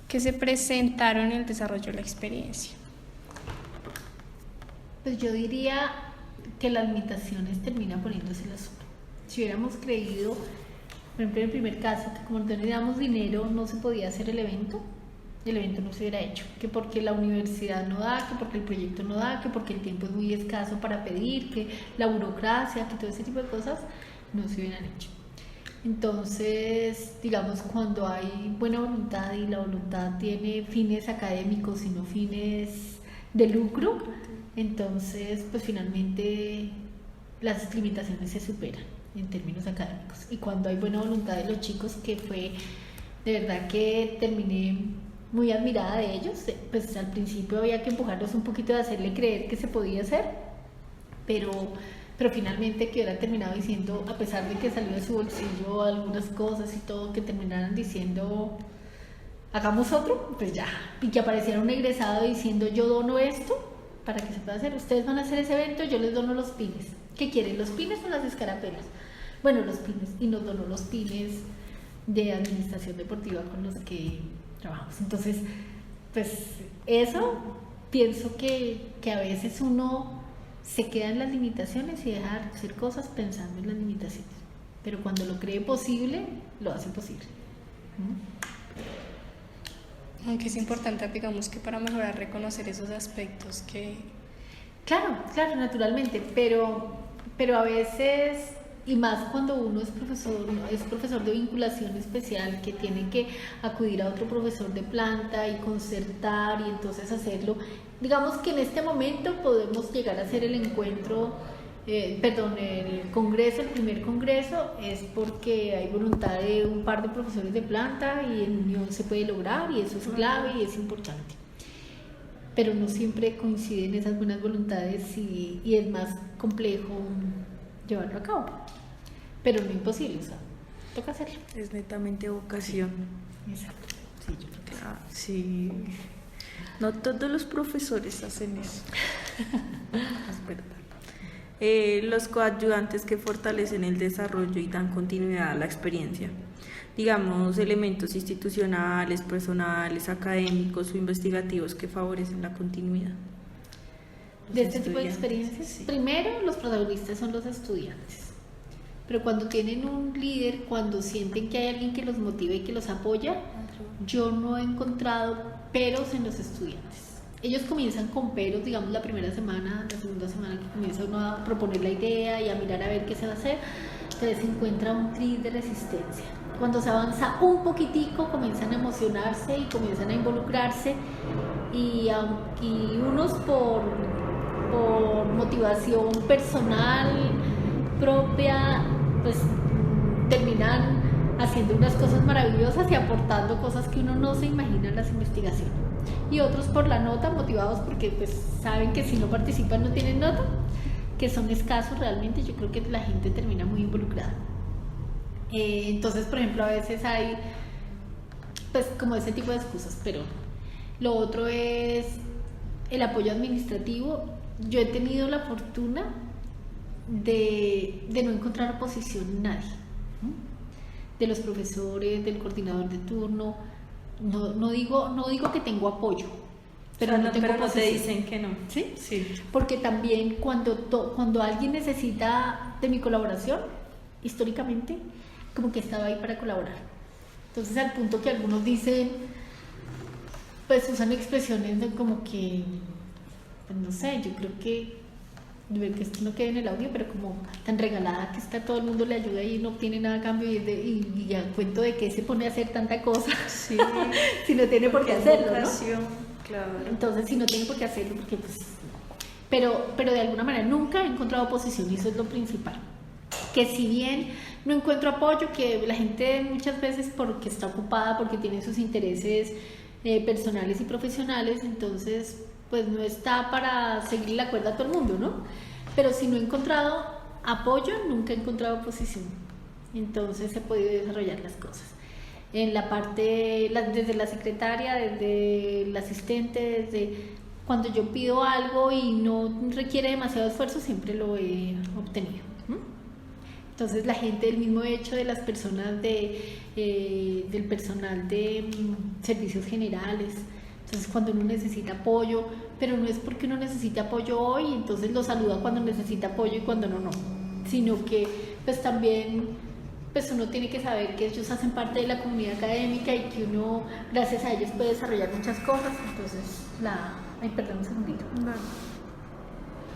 que se presentaron en el desarrollo de la experiencia. Pues yo diría que las limitaciones terminan poniéndose el asunto. Si hubiéramos creído, por ejemplo, en el primer caso, que como no teníamos dinero no se podía hacer el evento no se hubiera hecho, que porque la universidad no da, que porque el proyecto no da, que porque el tiempo es muy escaso para pedir, que la burocracia, que todo ese tipo de cosas no se hubieran hecho. Entonces, digamos, cuando hay buena voluntad y la voluntad tiene fines académicos y no fines de lucro, entonces pues finalmente las limitaciones se superan en términos académicos. Y cuando hay buena voluntad de los chicos, que fue de verdad que terminé muy admirada de ellos, pues al principio había que empujarlos un poquito, de hacerle creer que se podía hacer, pero finalmente que hubiera terminado diciendo, a pesar de que salió de su bolsillo algunas cosas y todo, que terminaran diciendo, hagamos otro, pues ya, y que apareciera un egresado diciendo, yo dono esto para que se pueda hacer, ustedes van a hacer ese evento, yo les dono los pines. ¿Qué quieren, los pines o las escarapelas? Bueno, los pines, y nos donó los pines de administración deportiva con los que trabajamos. Entonces, pues eso, pienso que a veces uno se queda en las limitaciones y deja de hacer cosas pensando en las limitaciones, pero cuando lo cree posible, lo hace posible. Aunque es importante, digamos, que para mejorar, reconocer esos aspectos que... Claro, naturalmente, pero a veces, y más cuando uno es profesor de vinculación especial, que tiene que acudir a otro profesor de planta y concertar y entonces hacerlo. Digamos que en este momento podemos llegar a hacer el encuentro, el congreso, el primer congreso, es porque hay voluntad de un par de profesores de planta y en unión se puede lograr y eso es clave y es importante. Pero no siempre coinciden esas buenas voluntades y es más complejo llevarlo a cabo. Pero no imposible, o sea, toca hacerlo. Es netamente vocación. Exacto. Sí, yo creo que sí. Sí. No todos los profesores hacen eso. Es verdad. Los coayudantes que fortalecen el desarrollo y dan continuidad a la experiencia. Digamos, elementos institucionales, personales, académicos o investigativos que favorecen la continuidad. De este tipo de experiencias, sí. Primero, los protagonistas son los estudiantes. Pero cuando tienen un líder, cuando sienten que hay alguien que los motiva y que los apoya, yo no he encontrado peros en los estudiantes. Ellos comienzan con peros, digamos, la primera semana, la segunda semana que comienza uno a proponer la idea y a mirar a ver qué se va a hacer, entonces se encuentra un tris de resistencia. Cuando se avanza un poquitico, comienzan a emocionarse y comienzan a involucrarse y unos por motivación personal propia, pues terminan haciendo unas cosas maravillosas y aportando cosas que uno no se imagina en las investigaciones. Y otros por la nota, motivados porque pues saben que si no participan no tienen nota, que son escasos realmente. Yo creo que la gente termina muy involucrada. Entonces, por ejemplo, a veces hay pues como ese tipo de excusas, pero lo otro es el apoyo administrativo. Yo he tenido la fortuna de no encontrar oposición en nadie, ¿no? De los profesores, del coordinador de turno. No digo que tengo apoyo, pero no tengo pero no te oposición. dicen que no. ¿Sí? Sí. Porque también cuando alguien necesita de mi colaboración, históricamente, como que estaba ahí para colaborar. Entonces, al punto que algunos dicen, pues usan expresiones de como que, pues no sé, yo creo que esto no quede en el audio, pero como tan regalada que está, todo el mundo le ayuda y no obtiene nada a cambio y ya cuento de que se pone a hacer tanta cosa, Sí. si no tiene por qué hacerlo, ¿no? Vocación, claro. Entonces, si no tiene por qué hacerlo, porque pues... Pero de alguna manera nunca he encontrado oposición y eso es lo principal. Que si bien no encuentro apoyo, que la gente muchas veces porque está ocupada, porque tiene sus intereses personales y profesionales, entonces pues no está para seguir la cuerda a todo el mundo, ¿no? Pero si no he encontrado apoyo, nunca he encontrado oposición. Entonces he podido desarrollar las cosas. En la parte, desde la secretaria, desde el asistente, desde cuando yo pido algo y no requiere demasiado esfuerzo, siempre lo he obtenido. Entonces la gente, del mismo hecho de las personas del personal de servicios generales, entonces cuando uno necesita apoyo, pero no es porque uno necesite apoyo hoy, entonces lo saluda cuando necesita apoyo y cuando no, sino que pues también pues uno tiene que saber que ellos hacen parte de la comunidad académica y que uno gracias a ellos puede desarrollar muchas cosas. Entonces ay, perdón un segundito. Vale.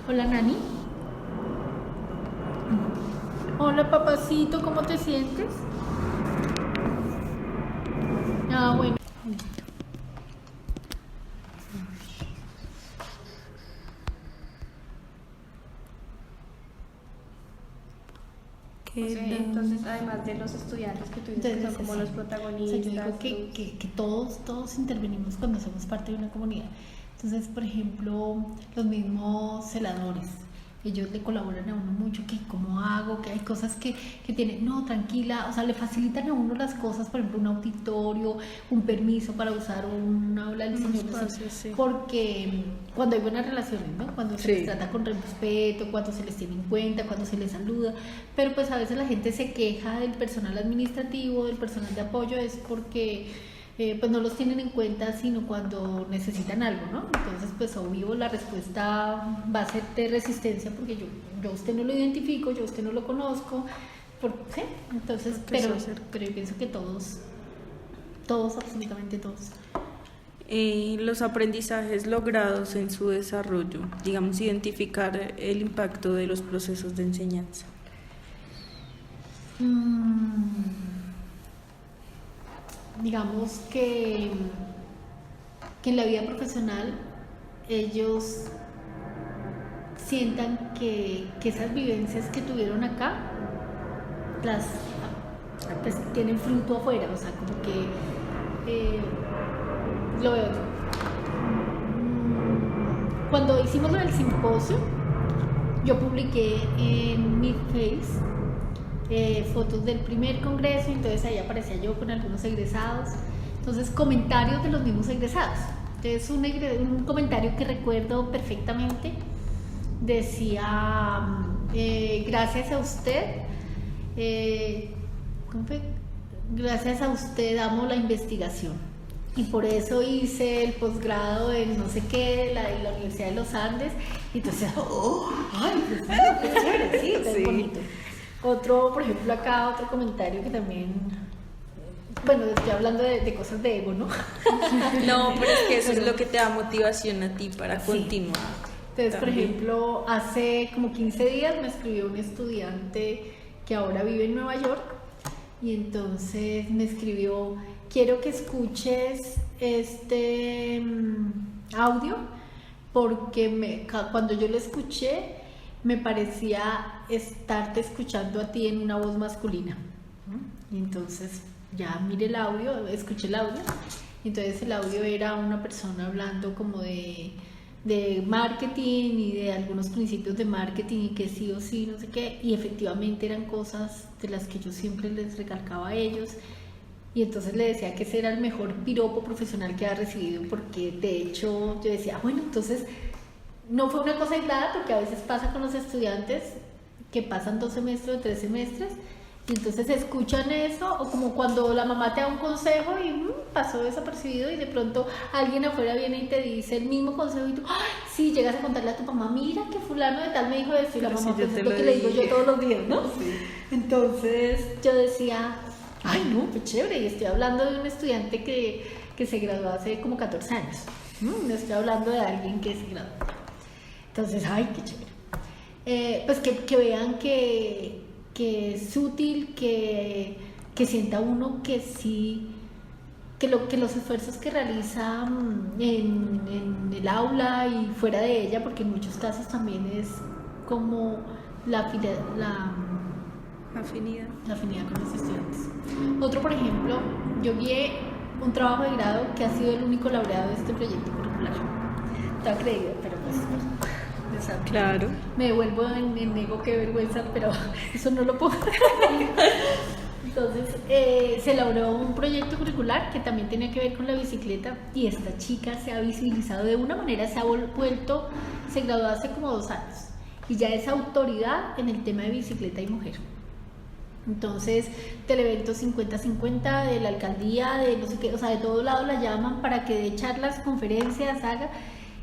Hola, Nani. Hola, papacito, ¿cómo te sientes? Bueno. Entonces, además de los estudiantes que tú dices que son como los protagonistas. O sea, yo digo que todos intervenimos cuando somos parte de una comunidad. Entonces, por ejemplo, los mismos celadores, ellos le colaboran a uno mucho, que cómo hago, que hay cosas que tienen, no, tranquila, o sea, le facilitan a uno las cosas, por ejemplo, un auditorio, un permiso para usar un aula del señor, espacio, sí. porque cuando hay buenas relaciones, ¿no? Cuando se les trata con respeto, cuando se les tiene en cuenta, cuando se les saluda, pero pues a veces la gente se queja del personal administrativo, del personal de apoyo, es porque pues no los tienen en cuenta sino cuando necesitan algo, ¿no? Entonces pues obvio la respuesta va a ser de resistencia porque yo a usted no lo identifico, yo a usted no lo conozco, ¿sí? Entonces, pero yo pienso que todos, absolutamente todos. Los aprendizajes logrados en su desarrollo, digamos, identificar el impacto de los procesos de enseñanza. Digamos que en la vida profesional ellos sientan que esas vivencias que tuvieron acá pues tienen fruto afuera, o sea, como que lo veo. Cuando hicimos lo del simposio, yo publiqué en mi Face fotos del primer congreso, entonces ahí aparecía yo con algunos egresados, entonces comentarios de los mismos egresados. Entonces un comentario que recuerdo perfectamente decía, gracias a usted, ¿cómo fue? Gracias a usted amo la investigación y por eso hice el posgrado en no sé qué, de la Universidad de los Andes, y entonces, ¡ay, qué chévere! Sí, es bonito. Otro, por ejemplo, acá otro comentario que también, bueno, estoy hablando de cosas de ego, ¿no? No, pero es que eso es lo que te da motivación a ti para continuar. Entonces, por ejemplo, hace como 15 días me escribió un estudiante que ahora vive en Nueva York y entonces me escribió, quiero que escuches este audio porque cuando yo lo escuché me parecía estarte escuchando a ti en una voz masculina. Y entonces ya miré el audio, escuché el audio, y entonces el audio era una persona hablando como de marketing y de algunos principios de marketing y que sí o sí, no sé qué, y efectivamente eran cosas de las que yo siempre les recalcaba a ellos, y entonces le decía que ese era el mejor piropo profesional que había recibido, porque de hecho yo decía, bueno, entonces no fue una cosa aislada, porque a veces pasa con los estudiantes que pasan 2 semestres o 3 semestres y entonces escuchan eso, o como cuando la mamá te da un consejo y pasó desapercibido y de pronto alguien afuera viene y te dice el mismo consejo y tú, ¡ay! Sí, llegas a contarle a tu mamá, mira que fulano de tal me dijo esto, y la mamá, pues es lo que le digo yo todos los días, ¿no? Sí. Entonces yo decía, ay no, pues chévere, y estoy hablando de un estudiante que se graduó hace como 14 años, no estoy hablando de alguien que se graduó. Entonces, ay, qué chévere. Pues que vean que es útil, que sienta uno que sí, que los esfuerzos que realiza en el aula y fuera de ella, porque en muchos casos también es como la afinidad con los estudiantes. Otro, por ejemplo, yo guié un trabajo de grado que ha sido el único laureado de este proyecto curricular. Está creído, pero pues... Claro. Me devuelvo en ego, qué vergüenza, pero eso no lo puedo hacer. Entonces, se elaboró un proyecto curricular que también tenía que ver con la bicicleta y esta chica se ha visibilizado de una manera, se graduó hace como 2 años y ya es autoridad en el tema de bicicleta y mujer. Entonces, del evento 50-50 de la alcaldía, de no sé qué, o sea, de todo lado la llaman para que dé charlas, conferencias, haga.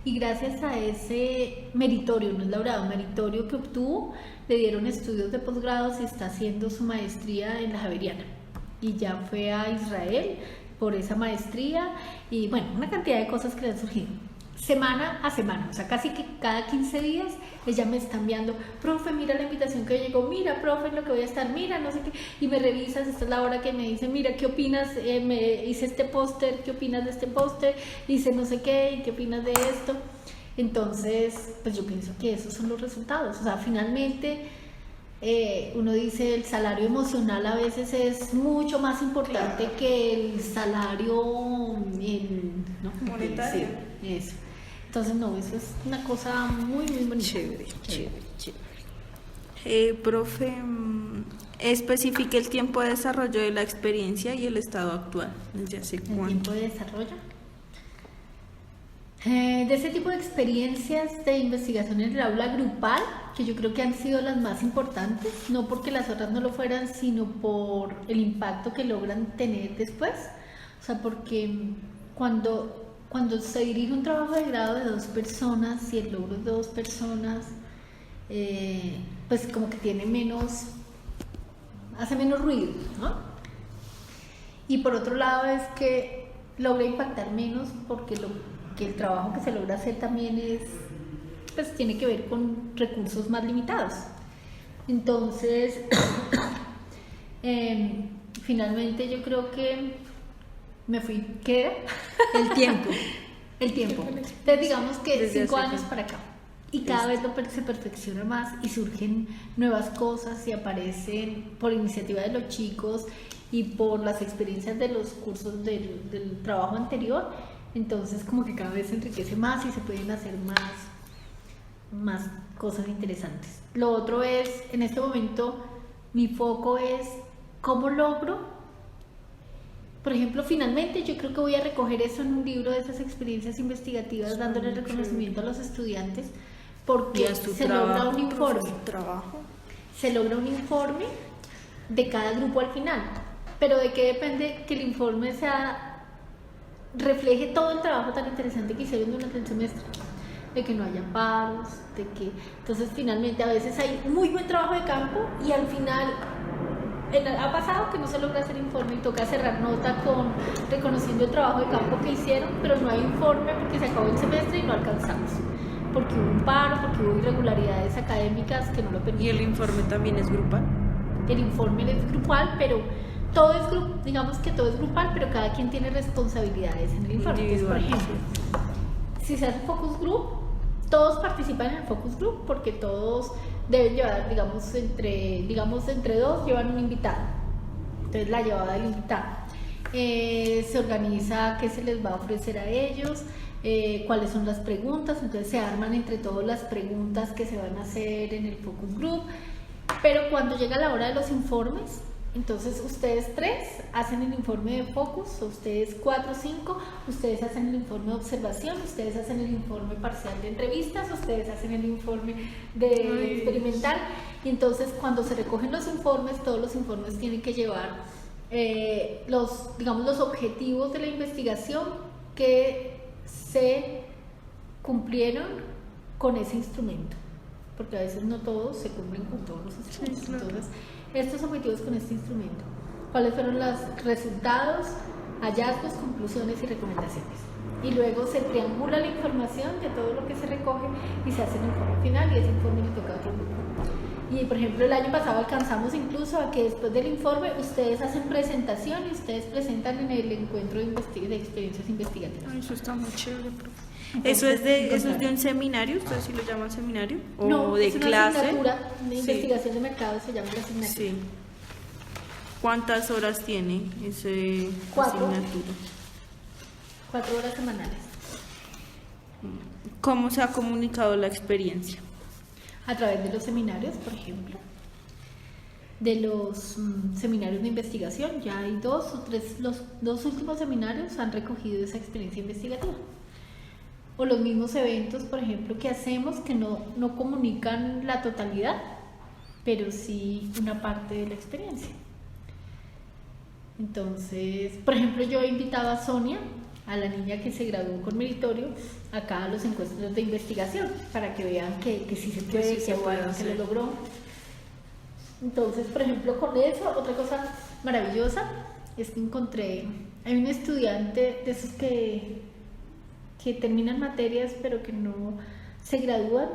Y gracias a ese meritorio, no es laureado, meritorio que obtuvo, le dieron estudios de posgrado y está haciendo su maestría en la Javeriana. Y ya fue a Israel por esa maestría y bueno, una cantidad de cosas que le han surgido. Semana a semana, o sea, casi que cada 15 días ella me está enviando, profe, mira la invitación que llegó, mira, profe, en lo que voy a estar, mira, no sé qué, y me revisas, esta es la hora que me dice, mira, ¿qué opinas? Me hice este póster, ¿qué opinas de este póster? Hice no sé qué, ¿y qué opinas de esto? Entonces, pues yo pienso que esos son los resultados, o sea, finalmente uno dice el salario emocional a veces es mucho más importante que el salario monetario. Sí, eso. Entonces, no, eso es una cosa muy, muy bonita. Chévere. Profe, especifique el tiempo de desarrollo de la experiencia y el estado actual. ¿Desde hace El cuánto? tiempo de desarrollo. De ese tipo de experiencias de investigación en el aula grupal, que yo creo que han sido las más importantes, no porque las otras no lo fueran, sino por el impacto que logran tener después. O sea, porque cuando se dirige un trabajo de grado de 2 personas y el logro es de 2 personas, pues como que hace menos ruido, ¿no? Y por otro lado es que logra impactar menos porque que el trabajo que se logra hacer también pues tiene que ver con recursos más limitados. Entonces, finalmente yo creo que me fui, ¿qué? El tiempo. El tiempo. Entonces digamos que Desde 5 hace años para acá. Y cada vez se perfecciona más y surgen nuevas cosas y aparecen por iniciativa de los chicos y por las experiencias de los cursos del trabajo anterior. Entonces como que cada vez se enriquece más y se pueden hacer más cosas interesantes. Lo otro es, en este momento, mi foco es cómo logro, por ejemplo, finalmente yo creo que voy a recoger eso en un libro de esas experiencias investigativas, dándole reconocimiento a los estudiantes, porque se logra un informe. Se logra un informe de cada grupo al final. Pero ¿de qué depende que el informe refleje todo el trabajo tan interesante que hicieron durante el semestre? De que no haya paros, entonces finalmente a veces hay muy buen trabajo de campo y al final ha pasado que no se logra hacer informe y toca cerrar nota reconociendo el trabajo de campo que hicieron, pero no hay informe porque se acabó el semestre y no alcanzamos, porque hubo un paro, porque hubo irregularidades académicas que no lo ¿Y permitieron. el informe también es grupal? El informe es grupal, pero todo es digamos que todo es grupal, pero cada quien tiene responsabilidades en el informe. Entonces, por ejemplo, si se hace focus group, todos participan en el focus group porque todos deben llevar, digamos entre 2 llevan un invitado. Entonces la llevada del invitado. Se organiza qué se les va a ofrecer a ellos, cuáles son las preguntas, entonces se arman entre todos las preguntas que se van a hacer en el focus group. Pero cuando llega la hora de los informes, entonces ustedes 3 hacen el informe de focus, o ustedes 4 o 5, ustedes hacen el informe de observación, ustedes hacen el informe parcial de entrevistas, ustedes hacen el informe de experimental. Y entonces cuando se recogen los informes, todos los informes tienen que llevar los objetivos de la investigación que se cumplieron con ese instrumento, porque a veces no todos se cumplen con todos los instrumentos. Entonces, estos objetivos con este instrumento, cuáles fueron los resultados, hallazgos, conclusiones y recomendaciones. Y luego se triangula la información de todo lo que se recoge y se hace un informe final, y ese informe le toca a otro grupo. Y por ejemplo, el año pasado alcanzamos incluso a que después del informe ustedes hacen presentación y ustedes presentan en el encuentro de experiencias investigativas. Ay, eso está muy chévere, profe. ¿Eso es de un seminario? ¿Ustedes sí lo llaman seminario? ¿O no, de es una clase? asignatura de investigación de mercado, se llama la asignatura. Sí. ¿Cuántas horas tiene esa 4. asignatura? 4 horas semanales. ¿Cómo se ha comunicado la experiencia? A través de los seminarios, por ejemplo. De los seminarios de investigación, ya hay 2 o 3, los 2 últimos seminarios han recogido esa experiencia investigativa. O los mismos eventos, por ejemplo, que hacemos que no comunican la totalidad, pero sí una parte de la experiencia. Entonces, por ejemplo, yo he invitado a Sonia, a la niña que se graduó con meritorio, acá a los encuentros de investigación, para que vean que sí se puede, que bueno, se lo logró. Entonces, por ejemplo, con eso, otra cosa maravillosa es que hay un estudiante de esos que terminan materias pero que no se gradúan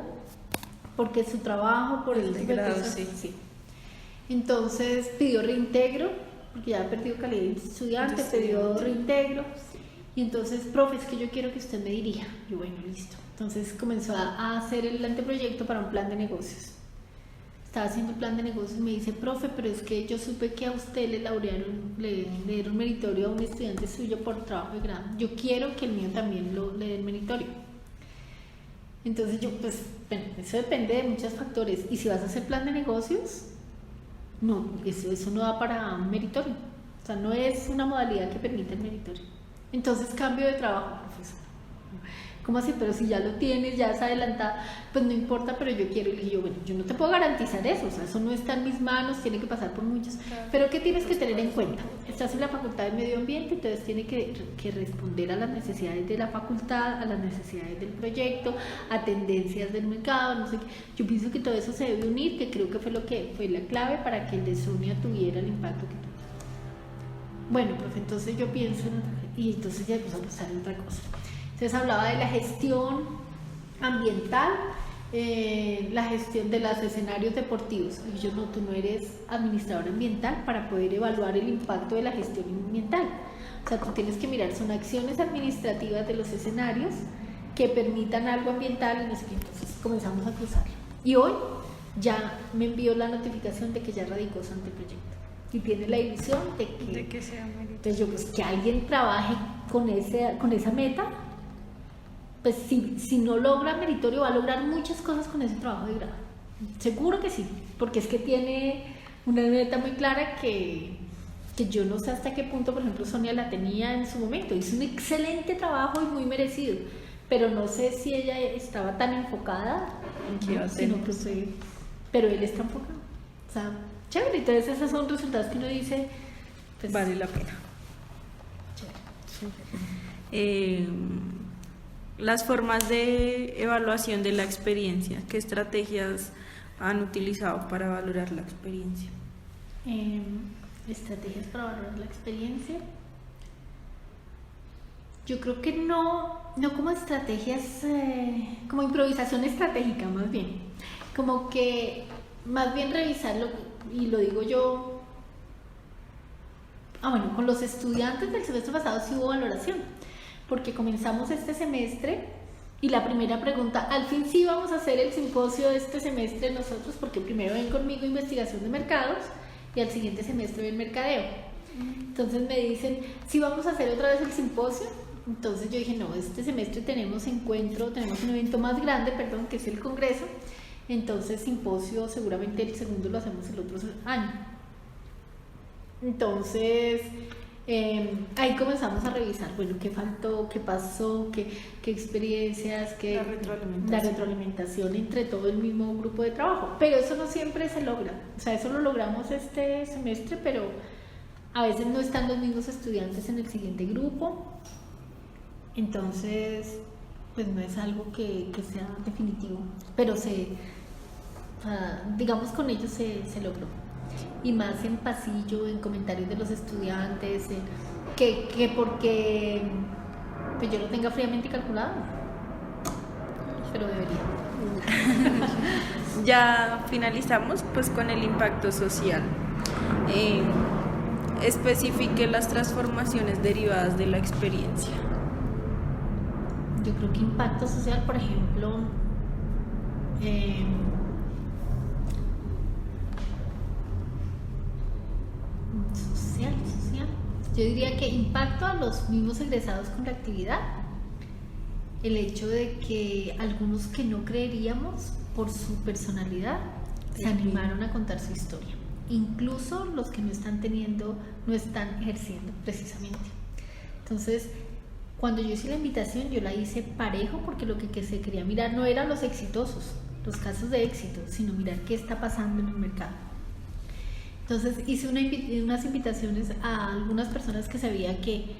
porque su trabajo, por el grado, sí. Entonces pidió reintegro porque ya ha perdido calidad de estudiante, pidió reintegro. Y entonces, profe, es que yo quiero que usted me dirija. Y bueno, listo. Entonces comenzó a hacer el anteproyecto para un plan de negocios. Estaba haciendo el plan de negocios y me dice, profe, pero es que yo supe que a usted le dieron meritorio a un estudiante suyo por trabajo de grado. Yo quiero que el mío también le den meritorio. Entonces yo, pues, bueno, eso depende de muchos factores. Y si vas a hacer plan de negocios, no, eso no da para un meritorio. O sea, no es una modalidad que permite el meritorio. Entonces, cambio de trabajo, profesor. ¿Cómo así? Pero si ya lo tienes, ya es adelantada, pues no importa, pero yo quiero. Y le dije yo, bueno, yo no te puedo garantizar eso, o sea, eso no está en mis manos, tiene que pasar por muchos. Pero ¿qué tienes que tener en cuenta? Estás en la Facultad de Medio Ambiente, entonces tiene que responder a las necesidades de la facultad, a las necesidades del proyecto, a tendencias del mercado, no sé qué. Yo pienso que todo eso se debe unir, que creo que fue lo que fue la clave para que el de Sonia tuviera el impacto que tuvo. Bueno, profe, entonces yo pienso, y entonces ya empezó a pasar otra cosa. Entonces hablaba de la gestión ambiental, la gestión de los escenarios deportivos. Y yo no, tú no eres administrador ambiental para poder evaluar el impacto de la gestión ambiental. O sea, tú tienes que mirar, son acciones administrativas de los escenarios que permitan algo ambiental y no sé qué. Entonces comenzamos a cruzarlo. Y hoy ya me envió la notificación de que ya radicó su anteproyecto. Y tiene la ilusión de que sea meritorio. Entonces yo, pues que alguien trabaje con esa meta. Pues si no logra meritorio, va a lograr muchas cosas con ese trabajo de grado. Seguro que sí, porque es que tiene una meta muy clara que yo no sé hasta qué punto, por ejemplo, Sonia la tenía en su momento. Hizo un excelente trabajo y muy merecido, pero no sé si ella estaba tan enfocada en que iba a ser, pero él está enfocado. O sea, chévere. Entonces esos son resultados que uno dice, pues, vale la pena. Chévere. Las formas de evaluación de la experiencia, ¿qué estrategias han utilizado para valorar la experiencia? Estrategias para valorar la experiencia. Yo creo que no como estrategias, como improvisación estratégica más bien. Como que más bien revisarlo, y lo digo yo, bueno, con los estudiantes del semestre pasado sí hubo valoración. Porque comenzamos este semestre y la primera pregunta, al fin sí vamos a hacer el simposio de este semestre nosotros, porque primero ven conmigo investigación de mercados y al siguiente semestre ven mercadeo. Entonces me dicen, sí vamos a hacer otra vez el simposio. Entonces yo dije, no, este semestre tenemos un evento más grande, que es el congreso. Entonces simposio seguramente el segundo lo hacemos el otro año. Entonces ahí comenzamos a revisar, bueno, qué faltó, qué pasó, qué experiencias, la retroalimentación entre todo el mismo grupo de trabajo. Pero eso no siempre se logra, o sea, eso lo logramos este semestre, pero a veces no están los mismos estudiantes en el siguiente grupo. Entonces, pues no es algo que sea definitivo, pero digamos con ellos se logró. Y más en pasillo, en comentarios de los estudiantes, que porque pues yo lo tenga fríamente calculado, pero debería. Ya finalizamos pues con el impacto social. Especifique las transformaciones derivadas de la experiencia. Yo creo que impacto social, por ejemplo, social. Yo diría que impacto a los mismos egresados con la actividad. El hecho de que algunos que no creeríamos por su personalidad se animaron a contar su historia. Incluso los que no están ejerciendo precisamente. Entonces, cuando yo hice la invitación, yo la hice parejo porque lo que se quería mirar no eran los exitosos, los casos de éxito, sino mirar qué está pasando en el mercado. Entonces hice unas invitaciones a algunas personas que sabía que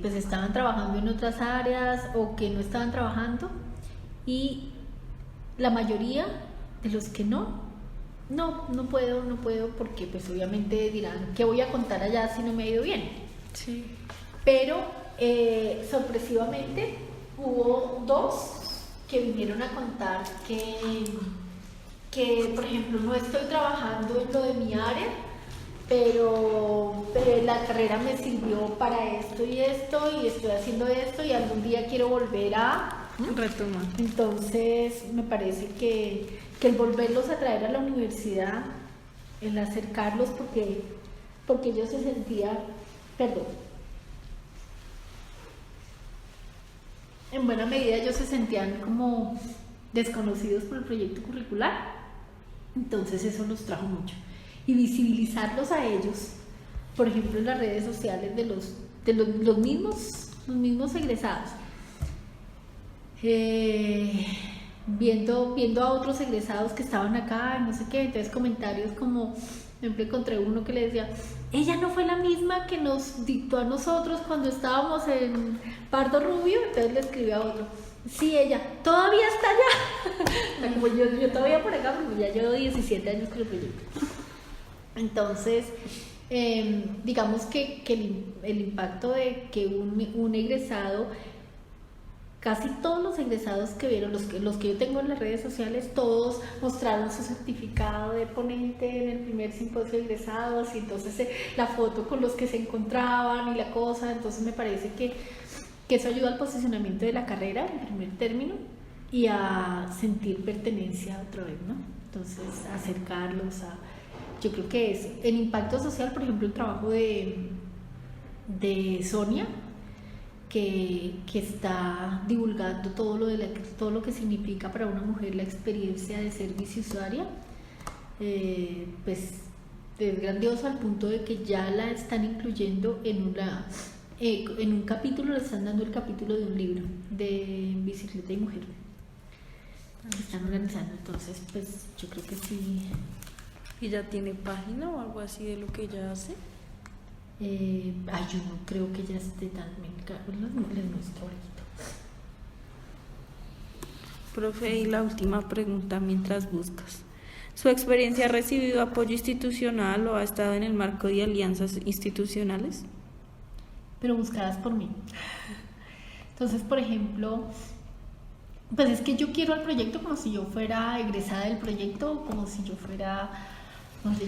pues estaban trabajando en otras áreas o que no estaban trabajando, y la mayoría de los que no puedo porque pues obviamente dirán, ¿qué voy a contar allá si no me ha ido bien? Sí. Pero sorpresivamente hubo 2 que vinieron a contar que, por ejemplo, no estoy trabajando en lo de mi área, pero la carrera me sirvió para esto y estoy haciendo esto y algún día quiero volver a retomar. Entonces me parece que el volverlos a traer a la universidad, el acercarlos porque ellos se sentían, en buena medida ellos se sentían como desconocidos por el proyecto curricular, entonces eso los trajo mucho. Y visibilizarlos a ellos, por ejemplo en las redes sociales de los mismos egresados, viendo a otros egresados que estaban acá y no sé qué, entonces comentarios como, siempre encontré uno que le decía, ella no fue la misma que nos dictó a nosotros cuando estábamos en Pardo Rubio, entonces le escribí a otro, sí, ella todavía está allá. Como yo todavía por acá, porque ya llevo 17 años con el proyecto. Entonces, digamos que el impacto de que un egresado, casi todos los egresados que vieron, los que yo tengo en las redes sociales, todos mostraron su certificado de ponente en el primer simposio de egresados, y entonces la foto con los que se encontraban y la cosa, entonces me parece que eso ayuda al posicionamiento de la carrera en primer término y a sentir pertenencia otra vez, ¿no? Entonces acercarlos a... Yo creo que es el impacto social, por ejemplo, el trabajo de Sonia, que está divulgando todo lo que significa para una mujer la experiencia de ser biciusuaria, pues es grandioso al punto de que ya la están incluyendo en un capítulo, le están dando el capítulo de un libro de bicicleta y mujer que están organizando, entonces pues yo creo que sí. ¿Y ya tiene página o algo así de lo que ella hace? Yo no creo que ya esté tan... Les muestro ahorita. Profe, y la última pregunta mientras buscas. ¿Su experiencia ha recibido apoyo institucional o ha estado en el marco de alianzas institucionales? Pero buscadas por mí. Entonces, por ejemplo, pues es que yo quiero el proyecto como si yo fuera egresada del proyecto, como si yo fuera... Como si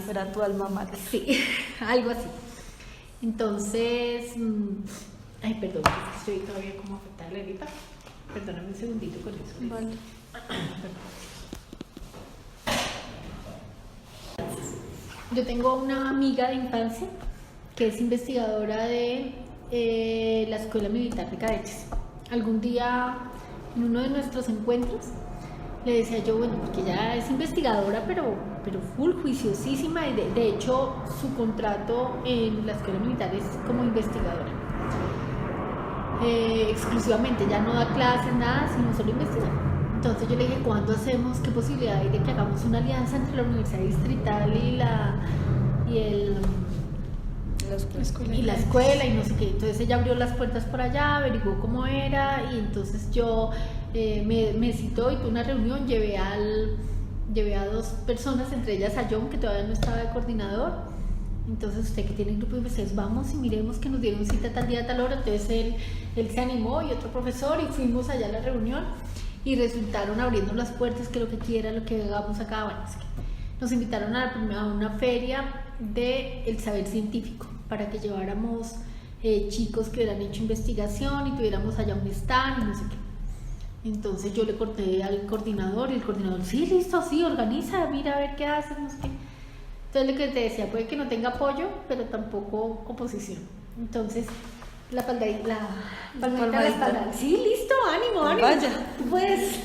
fuera tu alma mater. Sí, algo así. Entonces, ay, perdón, estoy todavía como afectada la gripa. Perdóname un segundito con eso. Vale. Yo tengo una amiga de infancia que es investigadora de la Escuela Militar de Cadetes. Algún día, en uno de nuestros encuentros, le decía yo, bueno, porque ella es investigadora, pero full juiciosísima, y de hecho su contrato en la Escuela Militar es como investigadora. Exclusivamente, ya no da clases, nada, sino solo investiga. Entonces yo le dije, ¿cuándo hacemos? ¿Qué posibilidad hay de que hagamos una alianza entre la Universidad Distrital y la escuela y no sé qué? Entonces ella abrió las puertas por allá, averiguó cómo era, y entonces yo me citó y tuve una reunión, llevé a 2 personas, entre ellas a John, que todavía no estaba de coordinador. Entonces, usted que tiene el grupo de investigadores, vamos y miremos que nos dieron cita tal día, tal hora. Entonces él se animó, y otro profesor, y fuimos allá a la reunión, y resultaron abriendo las puertas, que lo que quiera, lo que hagamos acá. Bueno, es que nos invitaron a una feria del saber científico, para que lleváramos chicos que hubieran hecho investigación y tuviéramos allá un stand y no sé qué. Entonces yo le corté al coordinador, y el coordinador, sí, listo, sí, organiza, mira a ver qué haces, no sé qué. Entonces lo que te decía, puede que no tenga apoyo, pero tampoco oposición. Entonces la palmadita a la espalda, sí, listo, ánimo, vaya, tú puedes.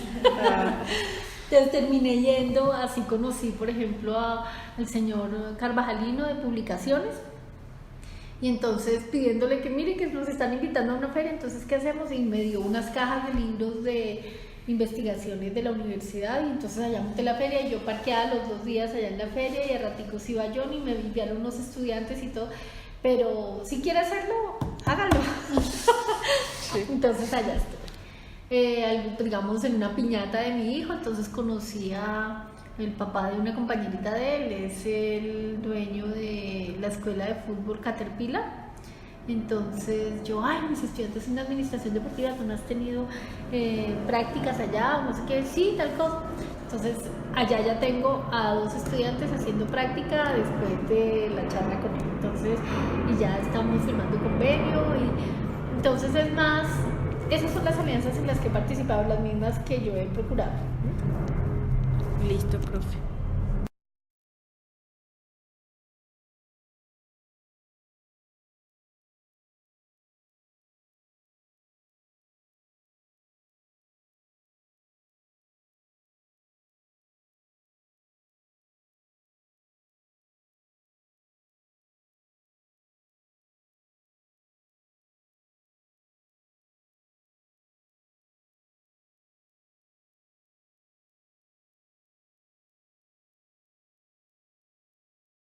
Entonces terminé yendo, así conocí, por ejemplo, al señor Carvajalino de Publicaciones, y entonces pidiéndole que mire que nos están invitando a una feria, entonces ¿qué hacemos? Y me dio unas cajas de libros de investigaciones de la universidad, y entonces allá monté la feria, y yo parqueaba los 2 días allá en la feria, y a raticos iba yo, y me enviaron unos estudiantes y todo, pero si quiere hacerlo, hágalo. Sí. Entonces allá estoy. Digamos, en una piñata de mi hijo, entonces conocí a el papá de una compañerita de él, es el dueño de la escuela de fútbol Caterpillar. Entonces yo, mis estudiantes en administración deportiva, ¿tú no has tenido prácticas allá o no sé qué? Sí, tal cosa. Entonces allá ya tengo a 2 estudiantes haciendo práctica después de la charla con él. Entonces, y ya estamos firmando convenio, y entonces es más, esas son las alianzas en las que he participado, las mismas que yo he procurado. Listo, profe.